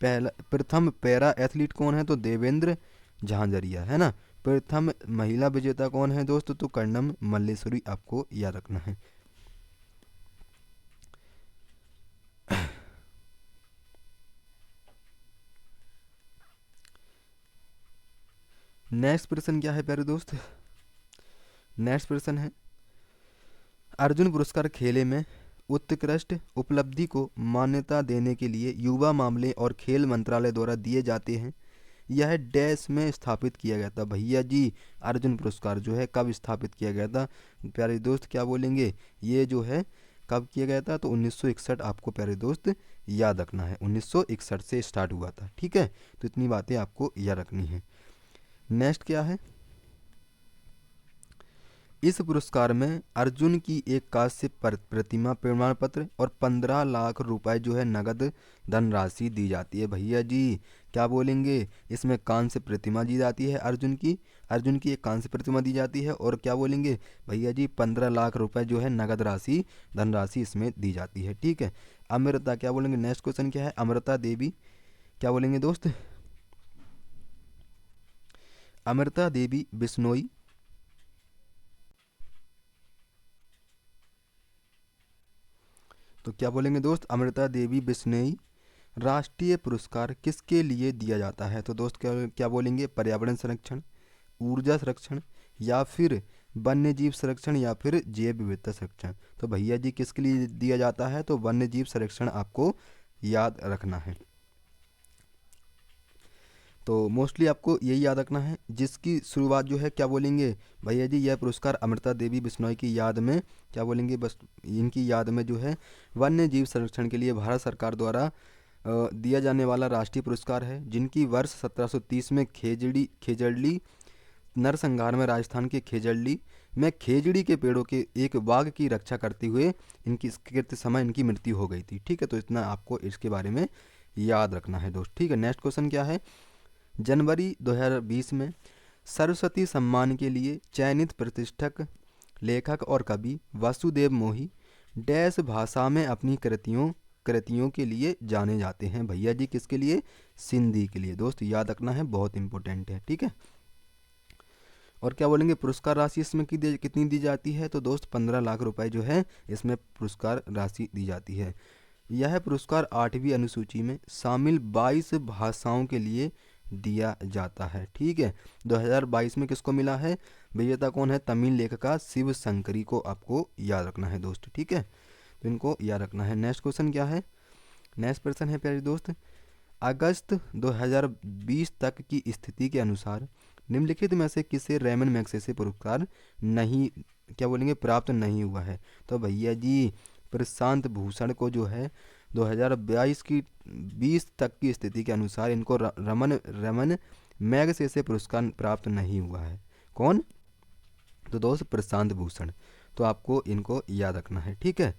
प्रथम पैरा एथलीट कौन है? तो देवेंद्र झांझरिया, है ना। प्रथम महिला विजेता कौन है दोस्त? तो कर्णम मल्लेश्वरी, आपको याद रखना है। नेक्स्ट प्रश्न क्या है प्यारे दोस्त? नेक्स्ट प्रश्न है, अर्जुन पुरस्कार खेले में उत्कृष्ट उपलब्धि को मान्यता देने के लिए युवा मामले और खेल मंत्रालय द्वारा दिए जाते हैं। यह डैश में स्थापित किया गया था? भैया जी, अर्जुन पुरस्कार जो है कब स्थापित किया गया था? प्यारे दोस्त क्या बोलेंगे, ये जो है कब किया गया था? तो 1961, आपको प्यारे दोस्त याद रखना है। 1961 से स्टार्ट हुआ था। ठीक है, तो इतनी बातें आपको याद रखनी है। नेक्स्ट क्या है, इस पुरस्कार में अर्जुन की एक कांस्य प्रतिमा, प्रमाण पत्र और 15 लाख रुपए जो है नगद धनराशि दी जाती है। भैया जी क्या बोलेंगे, इसमें कांस्य प्रतिमा दी जाती है अर्जुन की एक कांस्य प्रतिमा दी जाती है, और क्या बोलेंगे भैया जी, 15 लाख रुपए जो है नगद राशि धनराशि इसमें दी जाती है। ठीक है, अमृता क्या बोलेंगे, नेक्स्ट क्वेश्चन क्या है, अमृता देवी क्या बोलेंगे दोस्त? अमृता देवी बिश्नोई तो क्या बोलेंगे दोस्त, अमृता देवी बिश्नोई राष्ट्रीय पुरस्कार किसके लिए दिया जाता है? तो दोस्त क्या बोलेंगे, पर्यावरण संरक्षण, ऊर्जा संरक्षण, या फिर वन्य जीव संरक्षण, या फिर जैव विविधता संरक्षण। तो भैया जी किसके लिए दिया जाता है? तो वन्य जीव संरक्षण, आपको याद रखना है। तो मोस्टली आपको यही याद रखना है, जिसकी शुरुआत जो है क्या बोलेंगे भैया जी, यह पुरस्कार अमृता देवी बिश्नोई की याद में, क्या बोलेंगे, बस इनकी याद में जो है वन्य जीव संरक्षण के लिए भारत सरकार द्वारा दिया जाने वाला राष्ट्रीय पुरस्कार है, जिनकी वर्ष 1730 में खेजड़ली नरसंहार में राजस्थान के खेजड़ली में खेजड़ी के पेड़ों के एक बाग की रक्षा करते हुए इनकी कृत्य समय इनकी मृत्यु हो गई थी। ठीक है, तो इतना आपको इसके बारे में याद रखना है दोस्त। ठीक है, नेक्स्ट क्वेश्चन क्या है, जनवरी 2020 में सरस्वती सम्मान के लिए चयनित प्रतिष्ठित लेखक और कवि वासुदेव मोही डैश भाषा में अपनी कृतियों के लिए जाने जाते हैं? भैया जी किसके लिए? सिंधी के लिए। दोस्त याद रखना है, बहुत इंपॉर्टेंट है। ठीक है, और क्या बोलेंगे, पुरस्कार राशि इसमें कितनी दी जाती है? तो दोस्त 15 लाख रुपए जो है इसमें पुरस्कार राशि दी जाती है। यह पुरस्कार 8वीं अनुसूची में शामिल 22 भाषाओं के लिए दिया जाता है। ठीक है, 2022 में किसको मिला है? विजेता कौन है? तमिल लेखिका शिव शंकरी को आपको याद रखना है दोस्त। ठीक है, तो इनको याद रखना है। नेक्स्ट क्वेश्चन क्या है? नेक्स्ट प्रश्न है प्यारे दोस्त, अगस्त 2020 तक की स्थिति के अनुसार निम्नलिखित में से किसे रेमन मैगसेसे पुरस्कार नहीं, क्या बोलेंगे, प्राप्त नहीं हुआ है? तो भैया जी प्रशांत भूषण को जो है 2022 तक की स्थिति के अनुसार इनको रमन मैगसेसे पुरस्कार प्राप्त नहीं हुआ है। कौन? तो दोस्त प्रशांत भूषण। तो आपको इनको याद रखना है। ठीक है,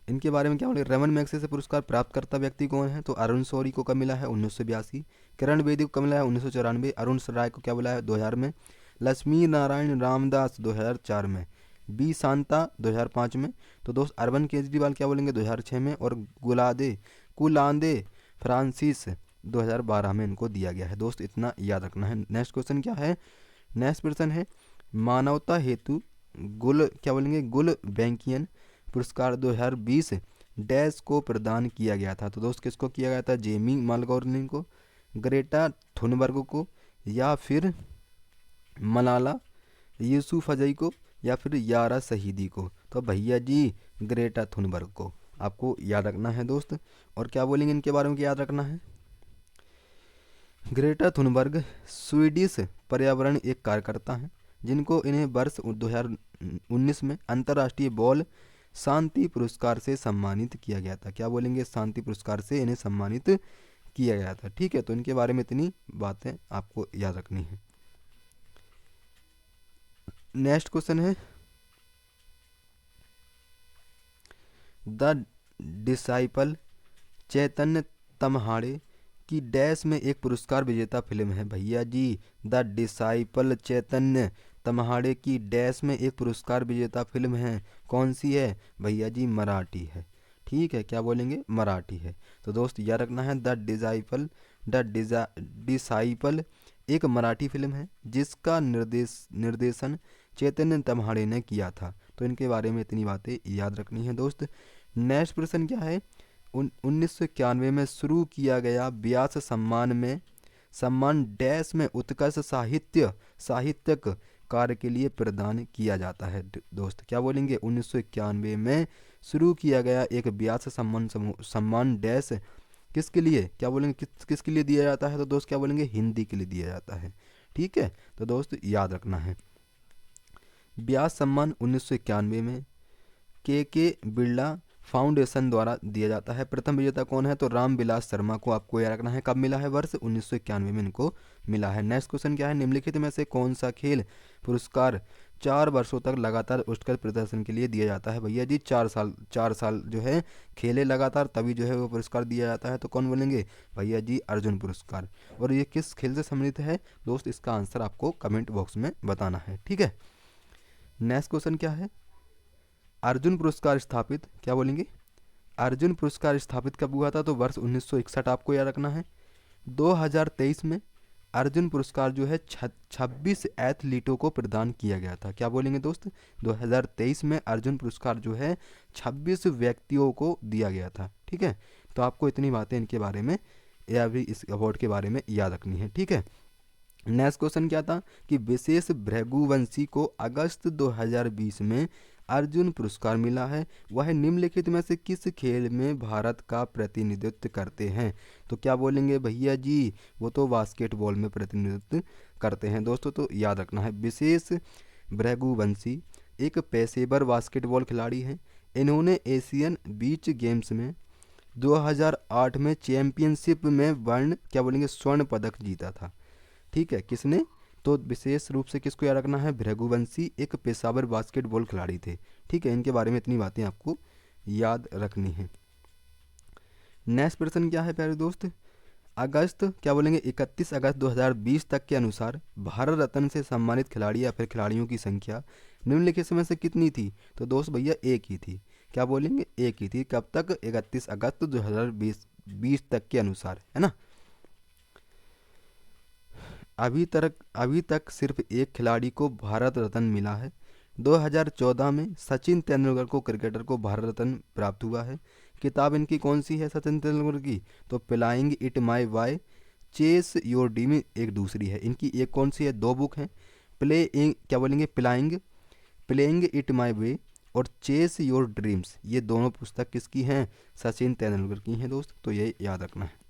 इनके बारे में क्या बोले, रमन मैगसेसे पुरस्कार प्राप्तकर्ता व्यक्ति कौन है? तो अरुण शौरी को कब मिला है? 1982। किरण बेदी को कब मिला है? 1994। अरुण राय को क्या बोला है? 2000 में। लक्ष्मी नारायण रामदास 2004 में। बी शांता 2005 में। तो दोस्त अरविंद केजरीवाल क्या बोलेंगे? 2006 में। और कुलांदे फ्रांसिस 2012 में इनको दिया गया है। दोस्त इतना याद रखना है। नेक्स्ट क्वेश्चन क्या है? नेक्स्ट प्रश्न है, मानवता हेतु गुल बैंकियन पुरस्कार 2020 डैश को प्रदान किया गया था? तो दोस्त किसको किया गया था? जेमी मालगोर्नी को, ग्रेटा थुनबर्ग को, या फिर मलाला यूसुफजई को, या फिर यारा शहीदी को? तो भैया जी ग्रेटा थुनबर्ग को आपको याद रखना है दोस्त। और क्या बोलेंगे इनके बारे में, क्या याद रखना है? ग्रेटा थुनबर्ग स्वीडिश पर्यावरण एक कार्यकर्ता हैं, जिनको इन्हें वर्ष 2019 में अंतर्राष्ट्रीय बॉल शांति पुरस्कार से सम्मानित किया गया था। क्या बोलेंगे? शांति पुरस्कार से इन्हें सम्मानित किया गया था। ठीक है, तो इनके बारे में इतनी बातें आपको याद रखनी है। नेक्स्ट क्वेश्चन है, द डिसाइपल चैतन्य तमहाड़े की डैश में एक पुरस्कार विजेता फिल्म है। भैया जी द डिसाइपल चैतन्य तमहाड़े की डैश में एक पुरस्कार विजेता फिल्म है, कौन सी है? भैया जी मराठी है। ठीक है, क्या बोलेंगे? मराठी है। तो दोस्त याद रखना है, द डिसाइपल एक मराठी फिल्म है जिसका निर्देशन चैतन्य तमहाड़े ने किया था। तो इनके बारे में इतनी बातें याद रखनी है दोस्त। नेक्स्ट प्रश्न क्या है, 1991 में शुरू किया गया व्यास सम्मान डैश में उत्कर्ष साहित्यक कार्य के लिए प्रदान किया जाता है। दोस्त क्या बोलेंगे? 1991 में शुरू किया गया एक व्यास सम्मान डैश किसके लिए, क्या बोलेंगे, किसके लिए दिया जाता है? तो दोस्त क्या बोलेंगे? हिंदी के लिए दिया जाता है। ठीक है, तो दोस्त याद रखना है, व्यास सम्मान 1991 में के बिरला फाउंडेशन द्वारा दिया जाता है। प्रथम विजेता कौन है? तो रामविलास शर्मा को आपको याद रखना है। कब मिला है? वर्ष 1991 में इनको मिला है। नेक्स्ट क्वेश्चन क्या है, निम्नलिखित में से कौन सा खेल पुरस्कार 4 वर्षों तक लगातार उत्कृष्ट प्रदर्शन के लिए दिया जाता है? भैया जी 4 साल जो है खेले लगातार, तभी जो है वो पुरस्कार दिया जाता है। तो कौन बोलेंगे? भैया जी अर्जुन पुरस्कार। और ये किस खेल से संबंधित है दोस्त? इसका आंसर आपको कमेंट बॉक्स में बताना है। ठीक है, नेक्स्ट क्वेश्चन क्या है, अर्जुन पुरस्कार स्थापित, क्या बोलेंगे? अर्जुन पुरस्कार स्थापित कब हुआ था? तो वर्ष 1961 आपको याद रखना है। 2023 में अर्जुन पुरस्कार जो है 26 एथलीटों को प्रदान किया गया था। क्या बोलेंगे दोस्त? 2023 में अर्जुन पुरस्कार जो है 26 व्यक्तियों को दिया गया था। ठीक है, तो आपको इतनी बातें इनके बारे में या भी इस अवार्ड के बारे में याद रखनी है। ठीक है, नेक्स्ट क्वेश्चन क्या था कि विशेष भृगुवंशी को अगस्त 2020 में अर्जुन पुरस्कार मिला है, वह निम्नलिखित में से किस खेल में भारत का प्रतिनिधित्व करते हैं? तो क्या बोलेंगे भैया जी? वो तो बास्केटबॉल में प्रतिनिधित्व करते हैं दोस्तों। तो याद रखना है, विशेष भृगुवंशी एक पेशेवर बास्केटबॉल खिलाड़ी हैं। इन्होंने एशियन बीच गेम्स में 2008 में चैंपियनशिप में क्या बोलेंगे स्वर्ण पदक जीता था। ठीक है, किसने? तो विशेष रूप से किसको याद रखना है? भृगुवंशी एक पेशेवर बास्केटबॉल खिलाड़ी थे। ठीक है, इनके बारे में इतनी बातें आपको याद रखनी है। नेक्स्ट प्रश्न क्या है प्यारे दोस्त, अगस्त, क्या बोलेंगे, 31 अगस्त 2020 तक के अनुसार भारत रत्न से सम्मानित खिलाड़ी या फिर खिलाड़ियों की संख्या निम्नलिखित में से कितनी थी? तो दोस्त भैया एक ही थी। क्या बोलेंगे? एक ही थी। कब तक? 31 अगस्त 2020 तक के अनुसार, है ना। अभी तक सिर्फ एक खिलाड़ी को भारत रत्न मिला है। 2014 में सचिन तेंदुलकर को, क्रिकेटर को, भारत रत्न प्राप्त हुआ है। किताब इनकी कौन सी है सचिन तेंदुलकर की? तो playing it my way, chase your dream एक दूसरी है। इनकी एक कौन सी है? 2 बुक हैं, क्या बोलेंगे, प्लेइंग इट माई वे और चेस योर ड्रीम्स। ये दोनों पुस्तक किसकी हैं? सचिन तेंदुलकर की हैं दोस्त। तो ये याद रखना है।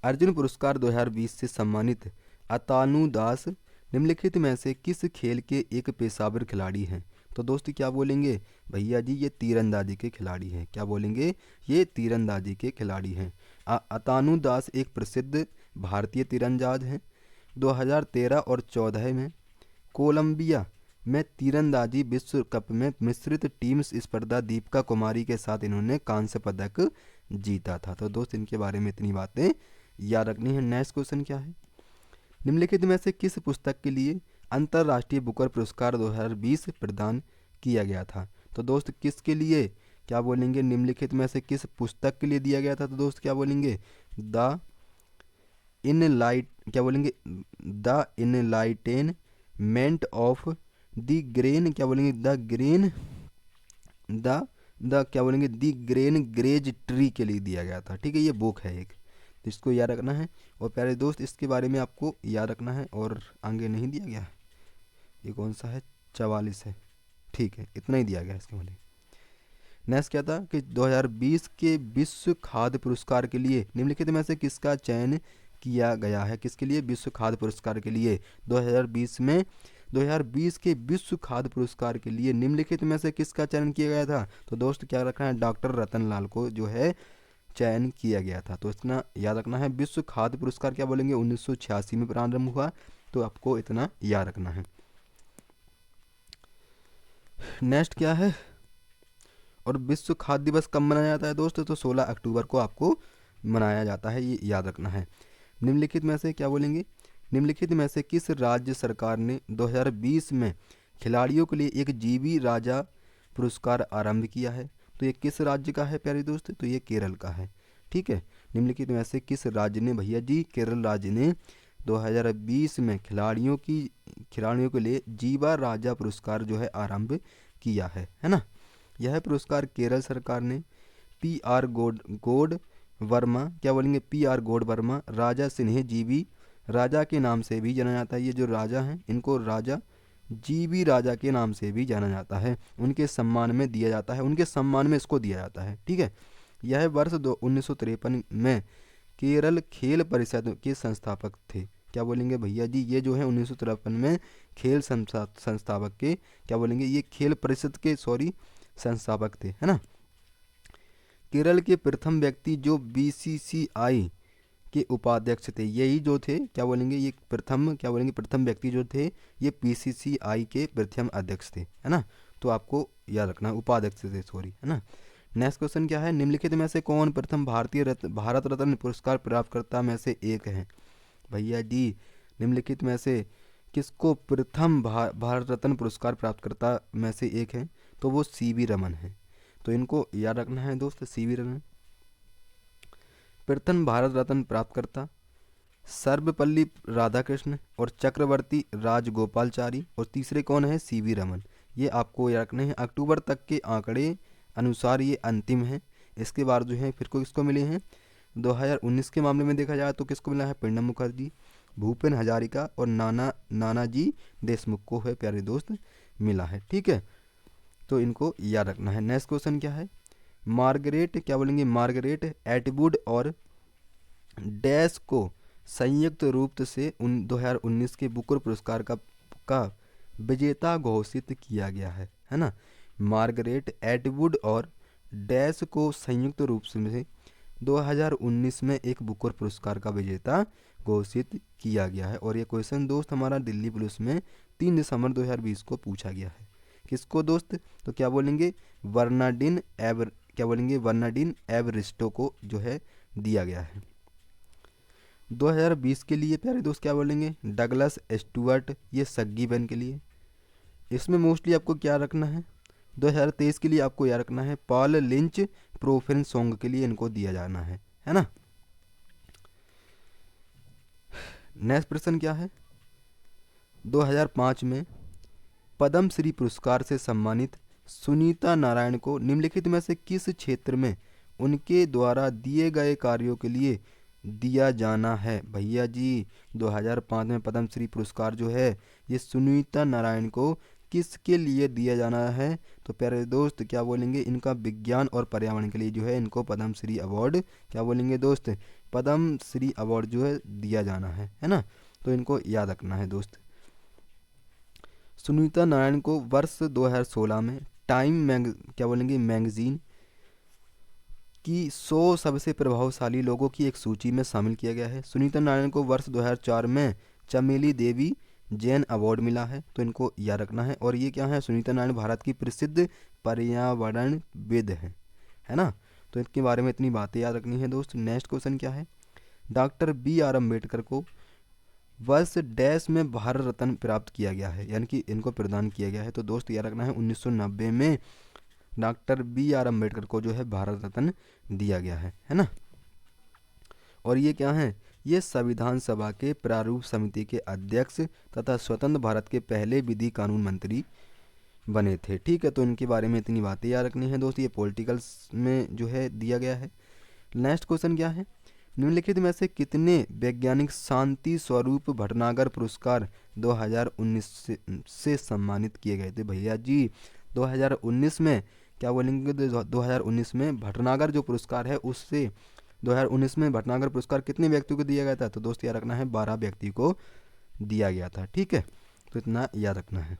अर्जुन पुरस्कार 2020 से सम्मानित अतानु दास निम्नलिखित में से किस खेल के एक पेशेवर खिलाड़ी हैं? तो दोस्त क्या बोलेंगे भैया जी? ये तीरंदाजी के खिलाड़ी हैं। क्या बोलेंगे? ये तीरंदाजी के खिलाड़ी हैं। अतानु दास एक प्रसिद्ध भारतीय तीरंदाज हैं। 2013 और 14 में कोलंबिया में तीरंदाजी विश्व कप में मिश्रित टीम स्पर्धा दीपिका कुमारी के साथ इन्होंने कांस्य पदक जीता था। तो दोस्त इनके बारे में इतनी बातें याद रखनी है। नेक्स्ट क्वेश्चन क्या है, निम्नलिखित में से किस पुस्तक के लिए अंतर्राष्ट्रीय बुकर पुरस्कार 2020 प्रदान किया गया था? तो दोस्त किसके लिए? क्या बोलेंगे? निम्नलिखित में से किस पुस्तक के लिए दिया गया था? तो दोस्त क्या बोलेंगे? क्या बोलेंगे? The enlightenment of the grain, क्या बोलेंगे? क्या बोलेंगे? द ग्रेन ग्रेज ट्री के लिए दिया गया था। ठीक है, ये बुक है एक। तो इसको याद रखना है। और प्यारे दोस्त इसके बारे में आपको याद रखना है, और आगे नहीं दिया गया है, ये कौन सा है, 44 है, ठीक है, इतना ही दिया गया है इसके बारे में। नेक्स्ट क्या था कि 2020 के विश्व खाद्य पुरस्कार के लिए निम्नलिखित में से किसका चयन किया गया है। किसके लिए, विश्व खाद्य पुरस्कार के लिए 2020 के विश्व खाद्य पुरस्कार के लिए निम्नलिखित में से किसका चयन किया गया था। तो दोस्त क्या रखना है, डॉक्टर रतन लाल को जो है चयन किया गया था। तो इतना याद रखना है। विश्व खाद्य पुरस्कार क्या बोलेंगे, 1986 में प्रारंभ हुआ, तो आपको इतना याद रखना है। नेक्स्ट क्या है, और विश्व खाद्य दिवस कब मनाया जाता है दोस्तों, तो 16 अक्टूबर को आपको मनाया जाता है, ये याद रखना है। निम्नलिखित में से क्या बोलेंगे, निम्नलिखित में से किस राज्य सरकार ने 2020 में खिलाड़ियों के लिए एक जीवी राजा पुरस्कार आरंभ किया है। तो ये किस राज्य का है प्यारे दोस्त, तो ये केरल का है, ठीक है। निम्नलिखित में से किस राज्य ने, भैया जी केरल राज्य ने 2020 में खिलाड़ियों के लिए जीवा राजा पुरस्कार जो है आरंभ किया है ना। यह पुरस्कार केरल सरकार ने PR गोड वर्मा, क्या बोलेंगे, PR गोड वर्मा राजा सिन्हे जीवी राजा के नाम से भी जाना जाता है। ये जो राजा हैं इनको राजा जीवी राजा के नाम से भी जाना जाता है, उनके सम्मान में दिया जाता है, उनके सम्मान में इसको दिया जाता है, ठीक है। यह वर्ष 1953 में केरल खेल परिषद के संस्थापक थे। क्या बोलेंगे भैया जी, ये जो है 1953 में खेल संस्थापक के, क्या बोलेंगे, ये खेल परिषद के संस्थापक थे, है ना। केरल के प्रथम व्यक्ति जो BCCI के उपाध्यक्ष थे, यही जो थे, क्या बोलेंगे, ये प्रथम, क्या बोलेंगे, प्रथम व्यक्ति जो थे ये BCCI के प्रथम अध्यक्ष थे, है ना। तो आपको याद रखना, उपाध्यक्ष थे, है ना। नेक्स्ट क्वेश्चन क्या है, निम्नलिखित में से कौन प्रथम भारत रत्न पुरस्कार प्राप्तकर्ता में से एक है। भैया जी निम्नलिखित में से किसको प्रथम भारत रत्न पुरस्कार प्राप्तकर्ता में से एक है, तो वो CV रमन है। तो इनको याद रखना है दोस्त, CV रमन प्रथम भारत रत्न प्राप्तकर्ता, सर्वपल्ली राधाकृष्ण और चक्रवर्ती राजगोपालचारी, और तीसरे कौन है, CV रमन। ये आपको याद रखने हैं। अक्टूबर तक के आंकड़े अनुसार ये अंतिम है। इसके बाद जो है फिर को किसको मिले हैं, 2019 के मामले में देखा जाए तो किसको मिला है, प्रणब मुखर्जी, भूपेन हजारिका और नानाजी देशमुख को है प्यारे दोस्त मिला है, ठीक है। तो इनको याद रखना है। नेक्स्ट क्वेश्चन क्या है, मार्गरेट, क्या बोलेंगे, मार्गरेट एटवुड और डैश को संयुक्त रूप से 2019 के बुकर पुरस्कार का विजेता घोषित किया गया है ना। मार्गरेट एटवुड और डैश को संयुक्त रूप से 2019 में एक बुकर पुरस्कार का विजेता घोषित किया गया है। और ये क्वेश्चन दोस्त हमारा दिल्ली पुलिस में 3 दिसंबर 2020 को पूछा गया है। किसको दोस्त, तो क्या बोलेंगे, वर्नाडिन एवरिस्टो को जो है दिया गया है। 2020 के लिए प्यारे दोस्त क्या बोलेंगे, डगलस स्टुअर्ट, ये सग्गी बैन के लिए। इसमें मोस्टली आपको क्या रखना है, 2023 के लिए आपको याद रखना है पॉल लिंच प्रोफेन सॉन्ग के लिए इनको दिया जाना है ना। नेक्स्ट प्रश्न क्या है, 2005 में पद्म श्री पुरस्कार से सम्मानित सुनीता नारायण को निम्नलिखित में से किस क्षेत्र में उनके द्वारा दिए गए कार्यों के लिए दिया जाना है। भैया जी 2005 में पद्म श्री पुरस्कार जो है ये सुनीता नारायण को किसके लिए दिया जाना है, तो प्यारे दोस्त क्या बोलेंगे, इनका विज्ञान और पर्यावरण के लिए जो है इनको पद्म श्री अवार्ड, क्या बोलेंगे दोस्त, पद्म श्री अवार्ड जो है दिया जाना है ना। तो इनको याद रखना है दोस्त। सुनीता नारायण को वर्ष 2016 में टाइम क्या बोलेंगे मैगजीन की 100 सबसे प्रभावशाली लोगों की एक सूची में शामिल किया गया है। सुनीता नारायण को वर्ष 2004 में चमेली देवी जैन अवार्ड मिला है, तो इनको याद रखना है। और ये क्या है, सुनीता नारायण भारत की प्रसिद्ध पर्यावरणविद है ना। तो इनके बारे में इतनी बातें याद रखनी है दोस्त। नेक्स्ट क्वेश्चन क्या है, डॉक्टर BR अम्बेडकर को वर्ष डैश में भारत रत्न प्राप्त किया गया है, यानी कि इनको प्रदान किया गया है। तो दोस्त याद रखना है 1990 में डॉक्टर BR अम्बेडकर को जो है भारत रत्न दिया गया है ना। और ये क्या है, ये संविधान सभा के प्रारूप समिति के अध्यक्ष तथा स्वतंत्र भारत के पहले विधि कानून मंत्री बने थे, ठीक है। तो इनके बारे में इतनी बातें याद रखनी है दोस्त। ये पॉलिटिकल्स में जो है दिया गया है। नेक्स्ट क्वेश्चन क्या है, निम्नलिखित में से कितने वैज्ञानिक शांति स्वरूप भटनागर पुरस्कार 2019 से सम्मानित किए गए थे भैया जी? 2019 में क्या बोलेंगे, 2019 में भटनागर जो पुरस्कार है उससे 2019 में भटनागर पुरस्कार कितने व्यक्तियों को दिया गया था? तो दोस्त याद रखना है 12 व्यक्ति को दिया गया था। ठीक है, तो इतना याद रखना है।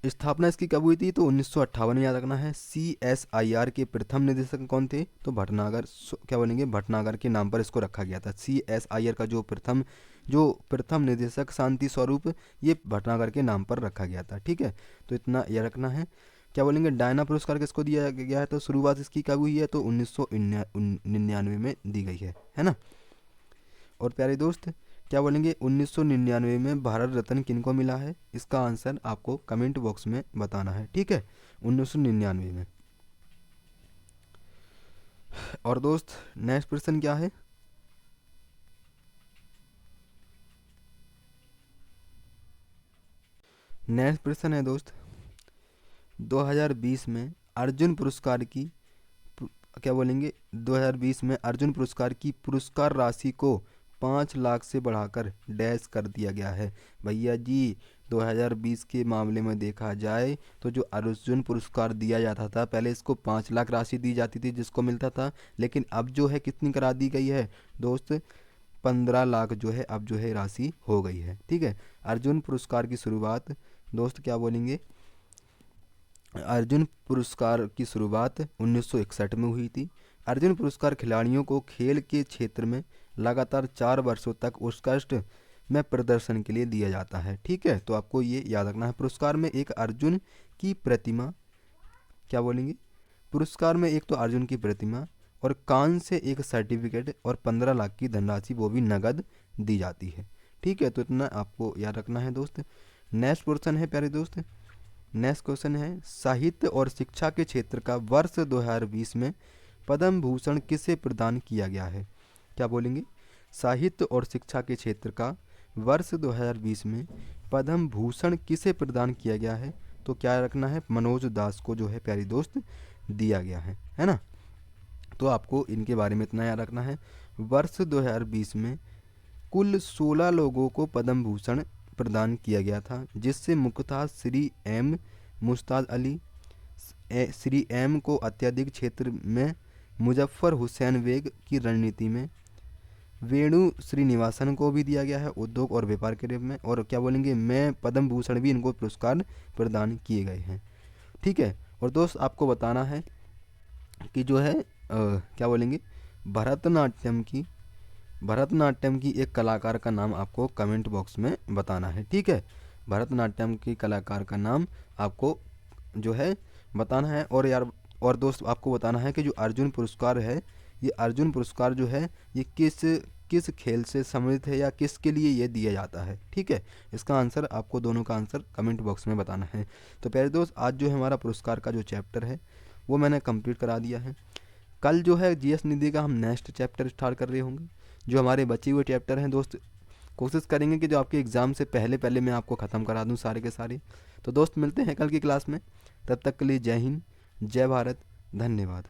स्थापना इसकी कब हुई थी? तो 1958 में याद रखना है। CSIR के प्रथम निदेशक कौन थे? तो भटनागर, क्या बोलेंगे, भटनागर के नाम पर इसको रखा गया था। CSIR का जो प्रथम निदेशक शांति स्वरूप, ये भटनागर के नाम पर रखा गया था। ठीक है, तो इतना याद रखना है। क्या बोलेंगे, डायना पुरस्कार किसको दिया गया है? तो शुरुआत इसकी कब हुई है? तो 1999 में दी गई है ना। और प्यारे दोस्त, क्या बोलेंगे, 1999 में भारत रत्न किनको मिला है? इसका आंसर आपको कमेंट बॉक्स में बताना है। ठीक है, 1999 में। और दोस्त नेक्स्ट प्रश्न क्या है? नेक्स्ट प्रश्न है दोस्त, 2020 में अर्जुन पुरस्कार की, क्या बोलेंगे, 2020 में अर्जुन पुरस्कार की पुरस्कार राशि को 5 लाख से बढ़ाकर डैश कर दिया गया है भैया जी। 2020 के मामले में देखा जाए तो जो अर्जुन पुरस्कार दिया जाता था, पहले इसको 5 लाख राशि दी जाती थी जिसको मिलता था, लेकिन अब जो है कितनी करा दी गई है दोस्त? 15 लाख जो है अब जो है राशि हो गई है। ठीक है, अर्जुन पुरस्कार की शुरुआत दोस्त, क्या बोलेंगे, अर्जुन पुरस्कार की शुरुआत 1961 में हुई थी। अर्जुन पुरस्कार खिलाड़ियों को खेल के क्षेत्र में लगातार 4 वर्षों तक उत्कृष्ट में प्रदर्शन के लिए दिया जाता है। ठीक है, तो आपको ये याद रखना है। पुरस्कार में एक अर्जुन की प्रतिमा, क्या बोलेंगे, पुरस्कार में एक तो अर्जुन की प्रतिमा और कान से एक सर्टिफिकेट और 15 लाख की धनराशि, वो भी नगद दी जाती है। ठीक है, तो इतना आपको याद रखना है दोस्त। नेक्स्ट क्वेश्चन है प्यारे दोस्त, नेक्स्ट क्वेश्चन है, साहित्य और शिक्षा के क्षेत्र का वर्ष 2020 में पद्म भूषण किसे प्रदान किया गया है? क्या बोलेंगे, साहित्य और शिक्षा के क्षेत्र का वर्ष 2020 में पद्म भूषण किसे प्रदान किया गया है? तो क्या रखना है, मनोज दास को जो है प्यारी दोस्त दिया गया है ना। तो आपको इनके बारे में इतना याद रखना है। वर्ष 2020 में कुल 16 लोगों को पद्म भूषण प्रदान किया गया था, जिससे मुख्यतः श्री एम मुश्ताक अली, श्री एम को अत्यधिक क्षेत्र में, मुजफ्फर हुसैन बेग की रणनीति में, वेणु श्रीनिवासन को भी दिया गया है उद्योग और व्यापार के रूप में, और क्या बोलेंगे, मैं पद्म भूषण भी इनको पुरस्कार प्रदान किए गए हैं। ठीक है, और दोस्त आपको बताना है कि जो है क्या बोलेंगे, भरतनाट्यम की एक कलाकार का नाम आपको कमेंट बॉक्स में बताना है। ठीक है, भरतनाट्यम की कलाकार का नाम आपको जो है बताना है। और दोस्त आपको बताना है कि जो अर्जुन पुरस्कार है, ये अर्जुन पुरस्कार जो है ये किस खेल से संबंधित है या किसके लिए ये दिया जाता है। ठीक है, इसका आंसर आपको, दोनों का आंसर कमेंट बॉक्स में बताना है। तो प्यारे दोस्त, आज जो है हमारा पुरस्कार का जो चैप्टर है वो मैंने कंप्लीट करा दिया है। कल जो है जीएस निधि का हम नेक्स्ट चैप्टर स्टार्ट कर रहे होंगे। जो हमारे बचे हुए चैप्टर हैं दोस्त, कोशिश करेंगे कि जो आपके एग्ज़ाम से पहले मैं आपको ख़त्म करा दूं सारे के सारे। तो दोस्त मिलते हैं कल की क्लास में, तब तक के लिए जय हिंद, जय भारत, धन्यवाद।